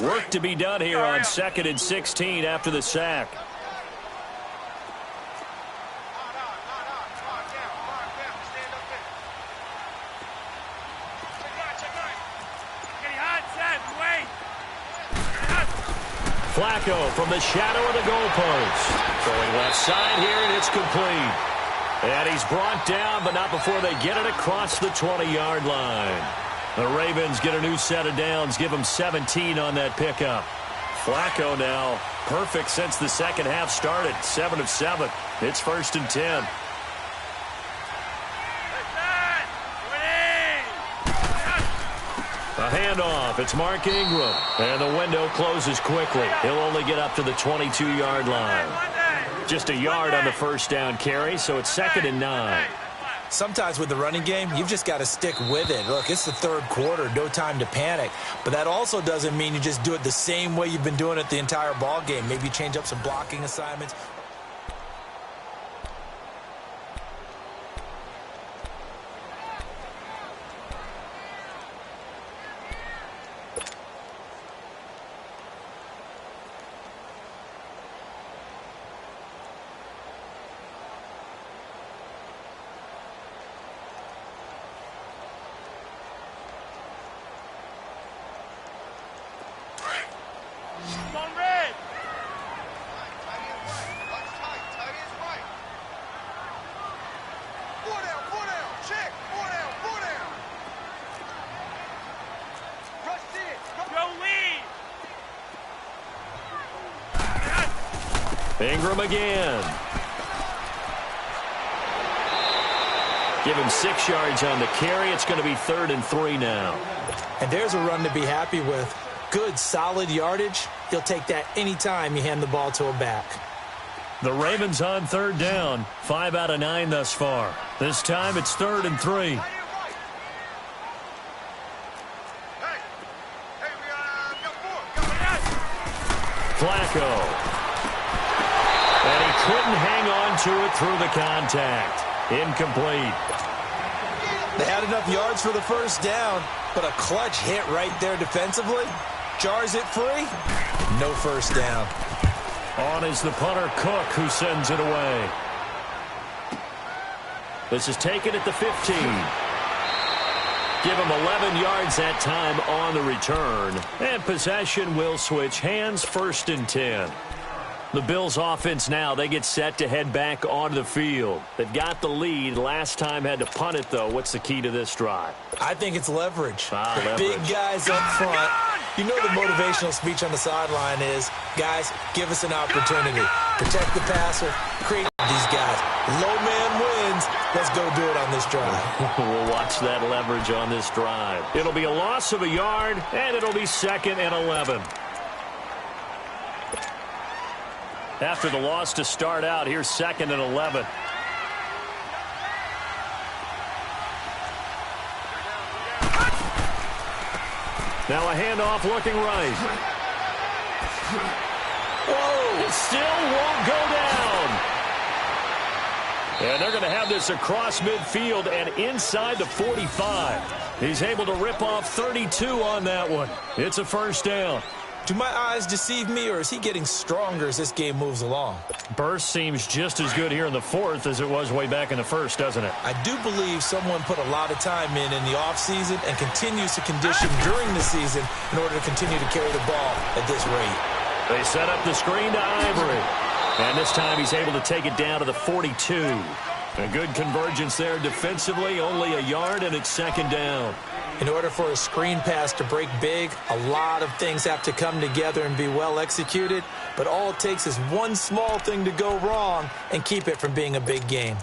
A: Work to be done here on 2nd and 16 after the sack. Flacco from the shadow of the goalpost. Going left side here, and it's complete. And he's brought down, but not before they get it across the 20-yard line. The Ravens get a new set of downs, give them 17 on that pickup. Flacco now perfect since the second half started, 7 of 7. It's 1st and 10. A handoff. It's Mark Ingram. And the window closes quickly. He'll only get up to the 22-yard line. Just a yard on the first down carry, so it's 2nd and 9.
C: Sometimes with the running game, you've just got to stick with it. Look, it's the third quarter, no time to panic. But that also doesn't mean you just do it the same way you've been doing it the entire ball game. Maybe change up some blocking assignments.
A: Ingram again. Give him 6 yards on the carry. It's going to be 3rd and 3 now.
C: And there's a run to be happy with. Good, solid yardage. He'll take that anytime you hand the ball to a back.
A: The Ravens on 3rd down. 5 out of 9 thus far. This time it's 3rd and 3. Flacco. And he couldn't hang on to it through the contact. Incomplete.
C: They had enough yards for the first down, but a clutch hit right there defensively. Jars it free. No first down.
A: On is the punter, Cook, who sends it away. This is taken at the 15. Give him 11 yards that time on the return. And possession will switch hands, 1st and 10. The Bills offense now, they get set to head back onto the field. They've got the lead. Last time had to punt it, though. What's the key to this drive?
C: I think it's leverage.
A: Leverage.
C: Big guys up front. You know the motivational speech on the sideline is, guys, give us an opportunity. Protect the passer. Create these guys. Low man wins. Let's go do it on this drive.
A: We'll watch that leverage on this drive. It'll be a loss of a yard, and it'll be 2nd and 11. After the loss to start out, here's 2nd and 11. Now a handoff looking right. Whoa! It still won't go down. And they're going to have this across midfield and inside the 45. He's able to rip off 32 on that one. It's a first down.
C: Do my eyes deceive me, or is he getting stronger as this game moves along?
A: Burst seems just as good here in the 4th as it was way back in the 1st, doesn't it?
C: I do believe someone put a lot of time in the offseason and continues to condition during the season in order to continue to carry the ball at this rate.
A: They set up the screen to Ivory. And this time he's able to take it down to the 42. A good convergence there defensively, only a yard, and it's 2nd down.
C: In order for a screen pass to break big, a lot of things have to come together and be well executed. But all it takes is one small thing to go wrong and keep it from being a big game.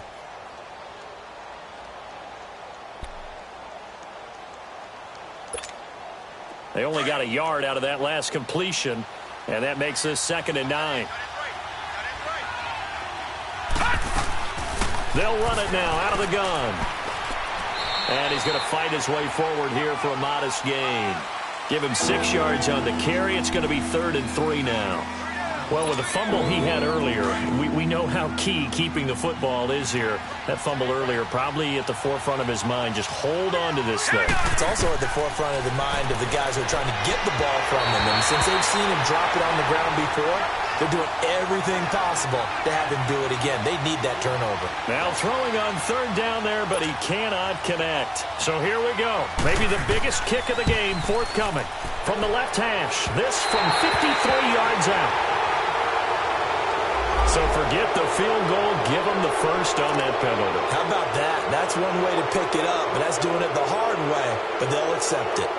A: They only got a yard out of that last completion, and that makes this 2nd and 9. They'll run it now out of the gun. And he's going to fight his way forward here for a modest gain. Give him 6 yards on the carry. It's going to be 3rd and 3 now. Well, with the fumble he had earlier, we know how key keeping the football is here. That fumble earlier probably at the forefront of his mind. Just hold on to this thing.
C: It's also at the forefront of the mind of the guys who are trying to get the ball from him. And since they've seen him drop it on the ground before, they're doing everything possible to have him do it again. They need that turnover.
A: Now throwing on 3rd down there, but he cannot connect. So here we go. Maybe the biggest kick of the game forthcoming. From the left hash, this from 53 yards out. So forget the field goal. Give them the first on that penalty.
C: How about that? That's one way to pick it up, but that's doing it the hard way, but they'll accept it.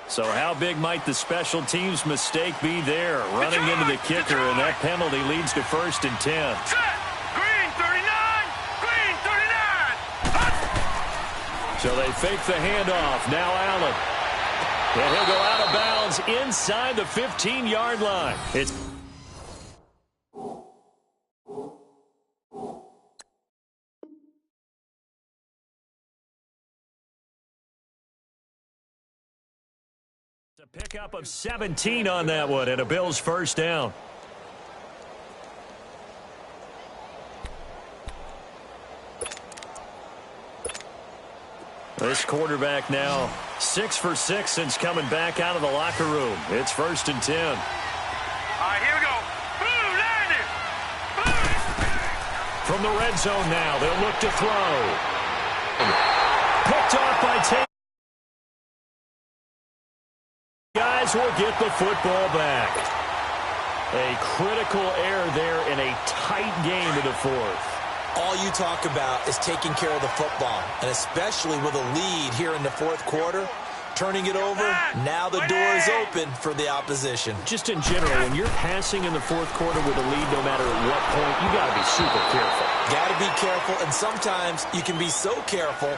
A: So how big might the special teams mistake be there? Running into the kicker, and that penalty leads to 1st and 10.
B: Green 39! Green 39!
A: So they fake the handoff. Now Allen. And he'll go out of bounds inside the 15-yard line. It's a pickup of 17 on that one, and a Bills first down. This quarterback now 6 for 6 since coming back out of the locker room. It's 1st and 10.
B: All right, here we go. Boom, landed. Boom.
A: From the red zone now, they'll look to throw. Picked off by Tate. Guys will get the football back. A critical error there in a tight game in the 4th.
C: All you talk about is taking care of the football, and especially with a lead here in the 4th quarter, turning it over, now the door is open for the opposition.
A: Just in general, when you're passing in the 4th quarter with a lead, no matter at what point, you got to be super careful.
C: Got to be careful, and sometimes you can be so careful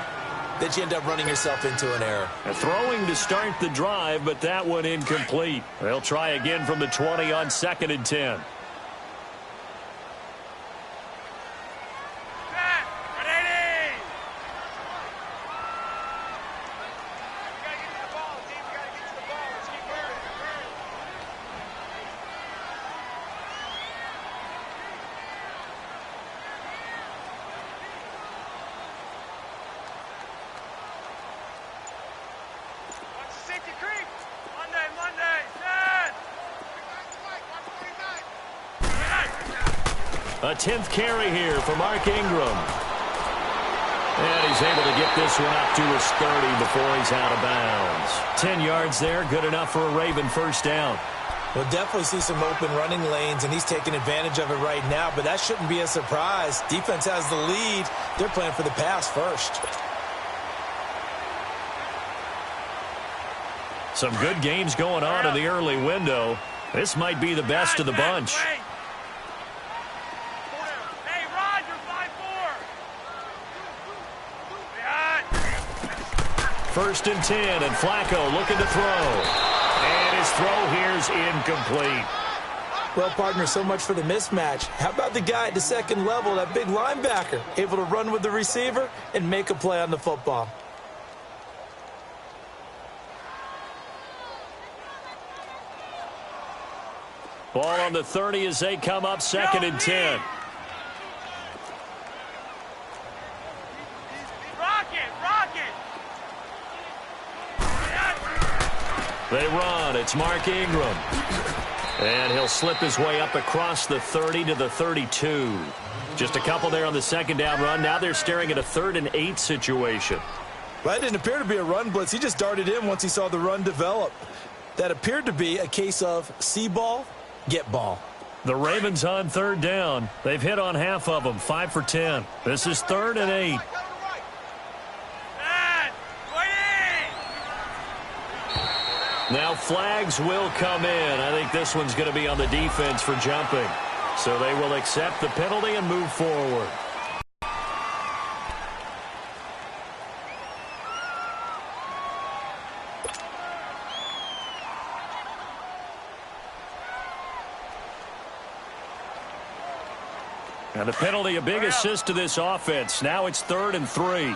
C: that you end up running yourself into an error.
A: Throwing to start the drive, but that one incomplete. They'll try again from the 20 on 2nd and 10. A 10th carry here for Mark Ingram. And he's able to get this one up to his 30 before he's out of bounds. 10 yards there, good enough for a Raven first down.
C: We'll definitely see some open running lanes, and he's taking advantage of it right now, but that shouldn't be a surprise. Defense has the lead. They're playing for the pass first.
A: Some good games going on in the early window. This might be the best of the bunch. First and 10, and Flacco looking to throw. And his throw here's incomplete.
C: Well, partner, so much for the mismatch. How about the guy at the second level, that big linebacker, able to run with the receiver and make a play on the football?
A: Ball on the 30 as they come up 2nd and 10. They run. It's Mark Ingram. And he'll slip his way up across the 30 to the 32. Just a couple there on the 2nd down run. Now they're staring at a 3rd and 8 situation.
C: Well, that didn't appear to be a run blitz. He just darted in once he saw the run develop. That appeared to be a case of see ball, get ball.
A: The Ravens on 3rd down. They've hit on half of them, 5 for 10. This is 3rd and 8. Now flags will come in. I think this one's going to be on the defense for jumping. So they will accept the penalty and move forward. And the penalty, a big assist to this offense. Now it's 3rd and 3.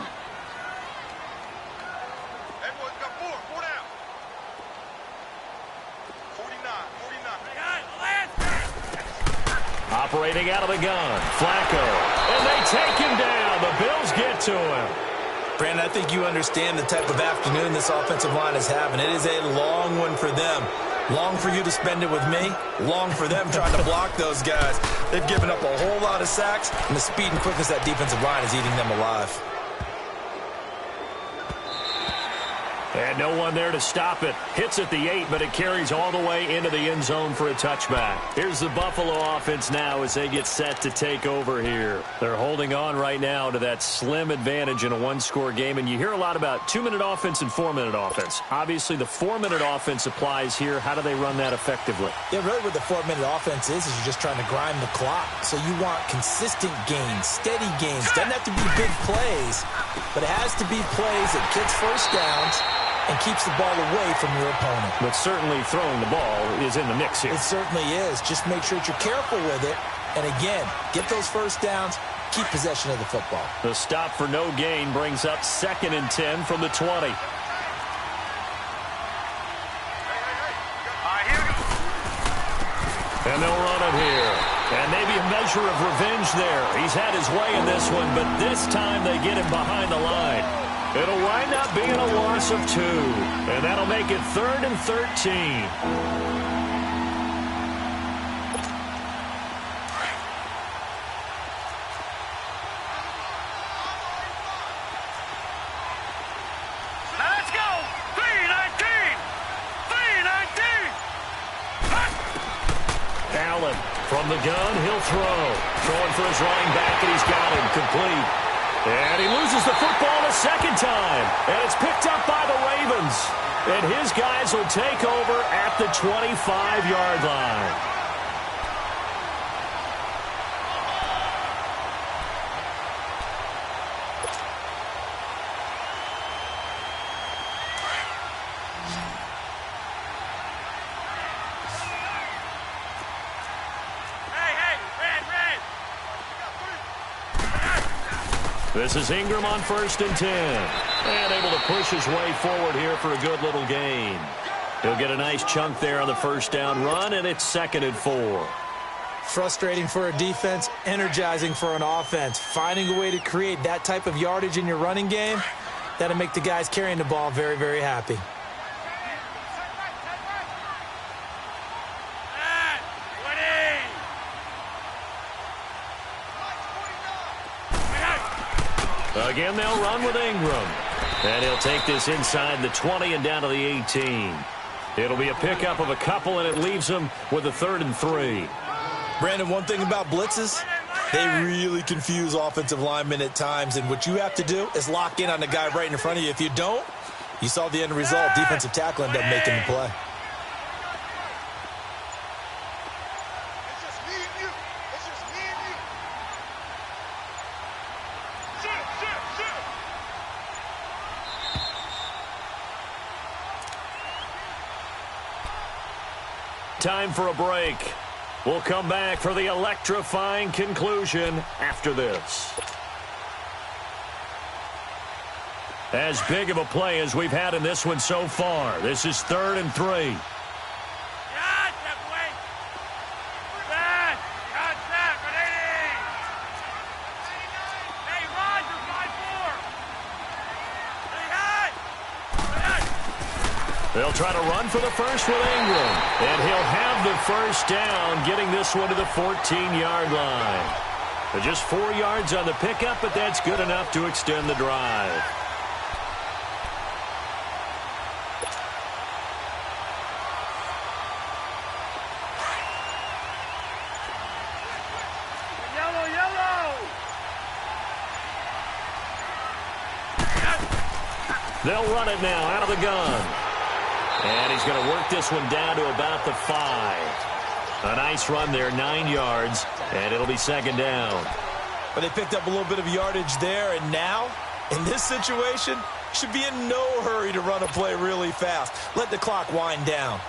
A: Operating out of the gun, Flacco. And they take him down. The Bills get to him.
C: Brandon, I think you understand the type of afternoon this offensive line is having. It is a long one for them. Long for you to spend it with me. Long for them trying to block those guys. They've given up a whole lot of sacks, and the speed and quickness of that defensive line is eating them alive.
A: And no one there to stop it. Hits at the 8, but it carries all the way into the end zone for a touchback. Here's the Buffalo offense now as they get set to take over here. They're holding on right now to that slim advantage in a one-score game. And you hear a lot about 2-minute offense and 4-minute offense. Obviously, the 4-minute offense applies here. How do they run that effectively?
C: Yeah, really what the 4-minute offense is you're just trying to grind the clock. So you want consistent gains, steady gains. Doesn't have to be big plays, but it has to be plays that gets first downs and keeps the ball away from your opponent.
A: But certainly throwing the ball is in the mix here.
C: It certainly is. Just make sure that you're careful with it. And again, get those first downs, keep possession of the football.
A: The stop for no gain brings up 2nd and 10 from the 20. And they'll run it here. And maybe a measure of revenge there. He's had his way in this one, but this time they get him behind the line. It'll wind up being a loss of 2. And that'll make it 3rd and 13.
B: Let's go! 3-19! 3-19!
A: Allen from the gun, he'll throw. Throwing for his running back, and he's got him complete. And he loses the football a second time. And it's picked up by the Ravens. And his guys will take over at the 25-yard line. This is Ingram on 1st and 10. And able to push his way forward here for a good little gain. He'll get a nice chunk there on the first down run, and it's 2nd and 4.
C: Frustrating for a defense, energizing for an offense. Finding a way to create that type of yardage in your running game, that'll make the guys carrying the ball very, very happy.
A: Again, they'll run with Ingram. And he'll take this inside the 20 and down to the 18. It'll be a pickup of a couple, and it leaves him with a 3rd and 3.
C: Brandon, one thing about blitzes, they really confuse offensive linemen at times. And what you have to do is lock in on the guy right in front of you. If you don't, you saw the end result. Defensive tackle ended up making the play.
A: Time for a break. We'll come back for the electrifying conclusion after this. As big of a play as we've had in this one so far. This is 3rd and 3. They'll try to run for the first with Ingram. And he'll have the first down, getting this one to the 14-yard line. But just 4 yards on the pickup, but that's good enough to extend the drive. They'll run it now out of the gun. And he's going to work this one down to about the 5. A nice run there, 9 yards, and it'll be second down.
C: But they picked up a little bit of yardage there, and now, in this situation, should be in no hurry to run a play really fast. Let the clock wind down.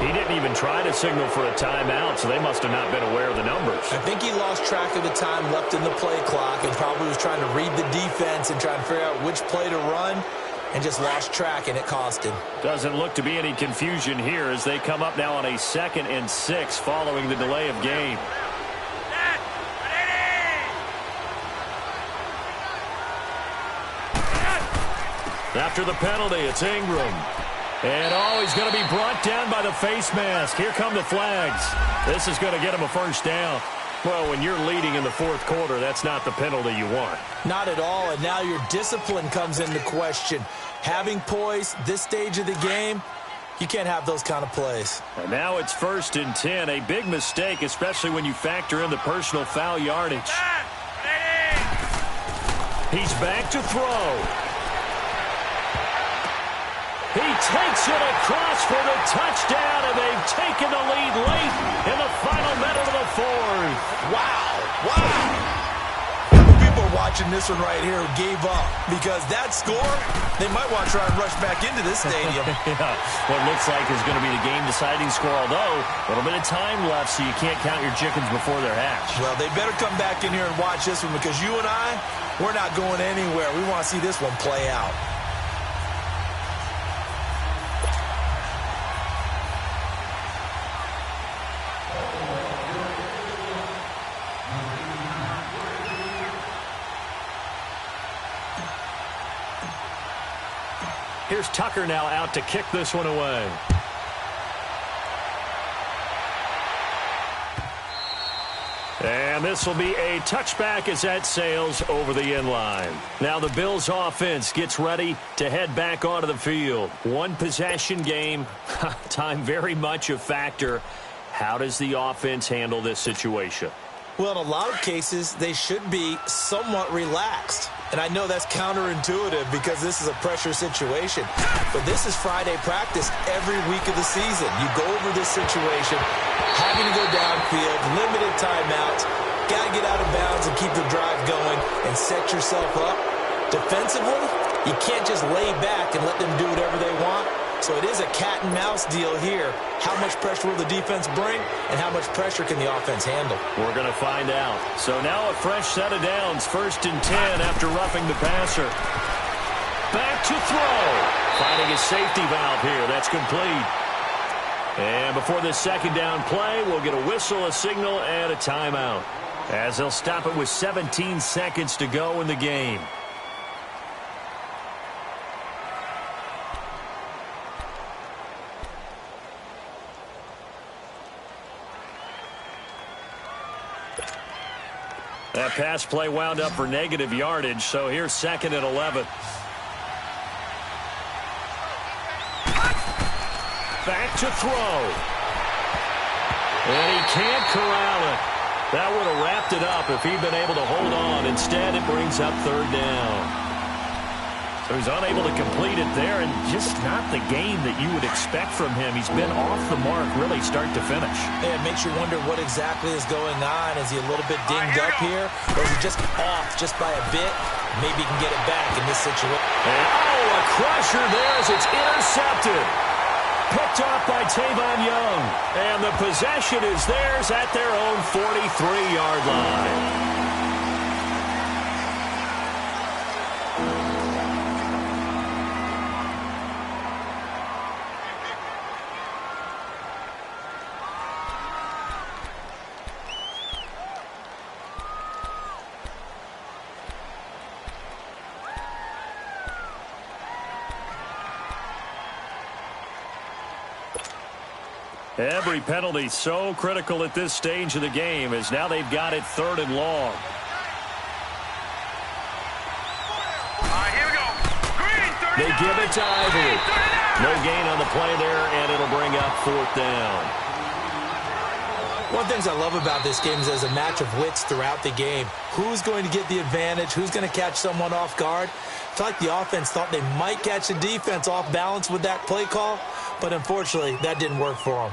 A: He didn't even try to signal for a timeout, so they must have not been aware of the numbers.
C: I think he lost track of the time left in the play clock and probably was trying to read the defense and trying to figure out which play to run and just lost track, and it cost him.
A: Doesn't look to be any confusion here as they come up now on a 2nd and 6 following the delay of game. After the penalty, it's Ingram. And, he's going to be brought down by the face mask. Here come the flags. This is going to get him a first down. Well, when you're leading in the 4th quarter, that's not the penalty you want.
C: Not at all, and now your discipline comes into question. Having poise this stage of the game, you can't have those kind of plays.
A: And now it's 1st and 10. A big mistake, especially when you factor in the personal foul yardage. He's back to throw. He takes it across for the touchdown, and they've taken the lead late in the final minute of the 4th.
C: Wow. People are watching this one right here who gave up because that score, they might want to try and rush back into this stadium.
A: Yeah, what looks like is going to be the game-deciding score, although a little bit of time left, so you can't count your chickens before they're hatched.
C: Well, they better come back in here and watch this one because you and I, we're not going anywhere. We want to see this one play out.
A: Here's Tucker now out to kick this one away. And this will be a touchback as that sails over the end line. Now the Bills offense gets ready to head back onto the field. One possession game. Time very much a factor. How does the offense handle this situation?
C: Well, in a lot of cases, they should be somewhat relaxed. And I know that's counterintuitive because this is a pressure situation. But this is Friday practice every week of the season. You go over this situation, having to go downfield, limited timeouts, got to get out of bounds and keep the drive going and set yourself up. Defensively, you can't just lay back and let them do whatever they want. So it is a cat-and-mouse deal here. How much pressure will the defense bring, and how much pressure can the offense handle?
A: We're going to find out. So now a fresh set of downs, 1st and 10 after roughing the passer. Back to throw. Finding a safety valve here. That's complete. And before this second down play, we'll get a whistle, a signal, and a timeout, as they'll stop it with 17 seconds to go in the game. That pass play wound up for negative yardage, so here's 2nd and 11. Back to throw. And he can't corral it. That would have wrapped it up if he'd been able to hold on. Instead, it brings up 3rd down. So he's unable to complete it there, and just not the game that you would expect from him. He's been off the mark really start to finish.
C: Yeah, it makes you wonder what exactly is going on. Is he a little bit dinged up here, or is he just off just by a bit? Maybe he can get it back in this situation.
A: And, a crusher there as it's intercepted. Picked off by Tavon Young. And the possession is theirs at their own 43-yard line. Every penalty so critical at this stage of the game as now they've got it 3rd and long.
B: Here we go. Green,
A: They give it to Ivory. No gain on the play there, and it'll bring up 4th down.
C: One of the things I love about this game is there's a match of wits throughout the game. Who's going to get the advantage? Who's going to catch someone off guard? I feel like the offense thought they might catch the defense off balance with that play call, but unfortunately, that didn't work for them.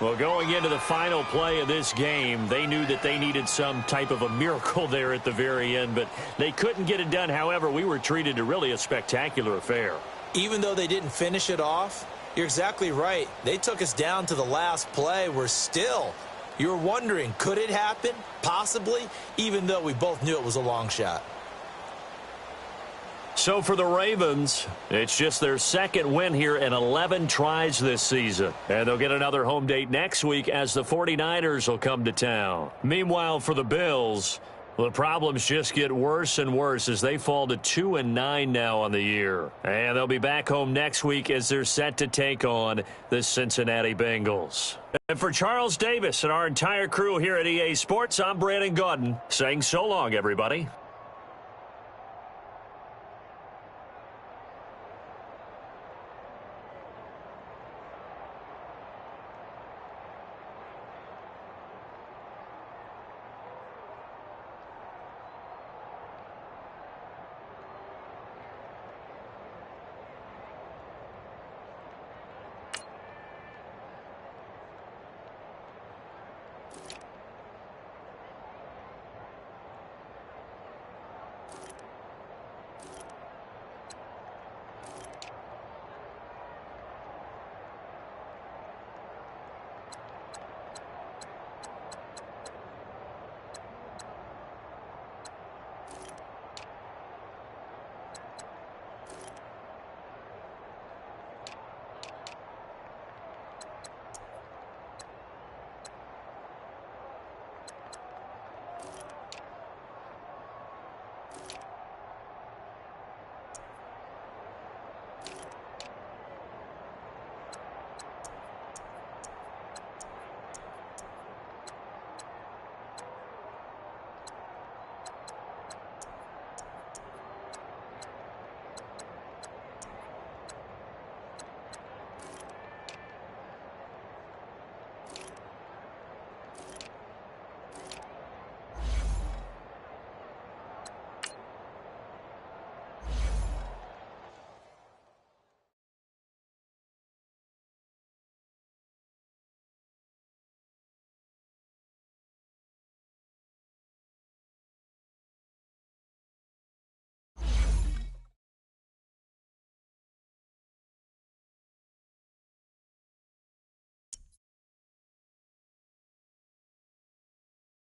A: Well, going into the final play of this game, they knew that they needed some type of a miracle there at the very end, but they couldn't get it done. However, we were treated to really a spectacular affair.
C: Even though they didn't finish it off, you're exactly right. They took us down to the last play. You're wondering, could it happen? Possibly, even though we both knew it was a long shot.
A: So for the Ravens, it's just their 2nd win here in 11 tries this season. And they'll get another home date next week as the 49ers will come to town. Meanwhile, for the Bills, the problems just get worse and worse as they fall to 2-9 now on the year. And they'll be back home next week as they're set to take on the Cincinnati Bengals. And for Charles Davis and our entire crew here at EA Sports, I'm Brandon Gaudin saying so long, everybody.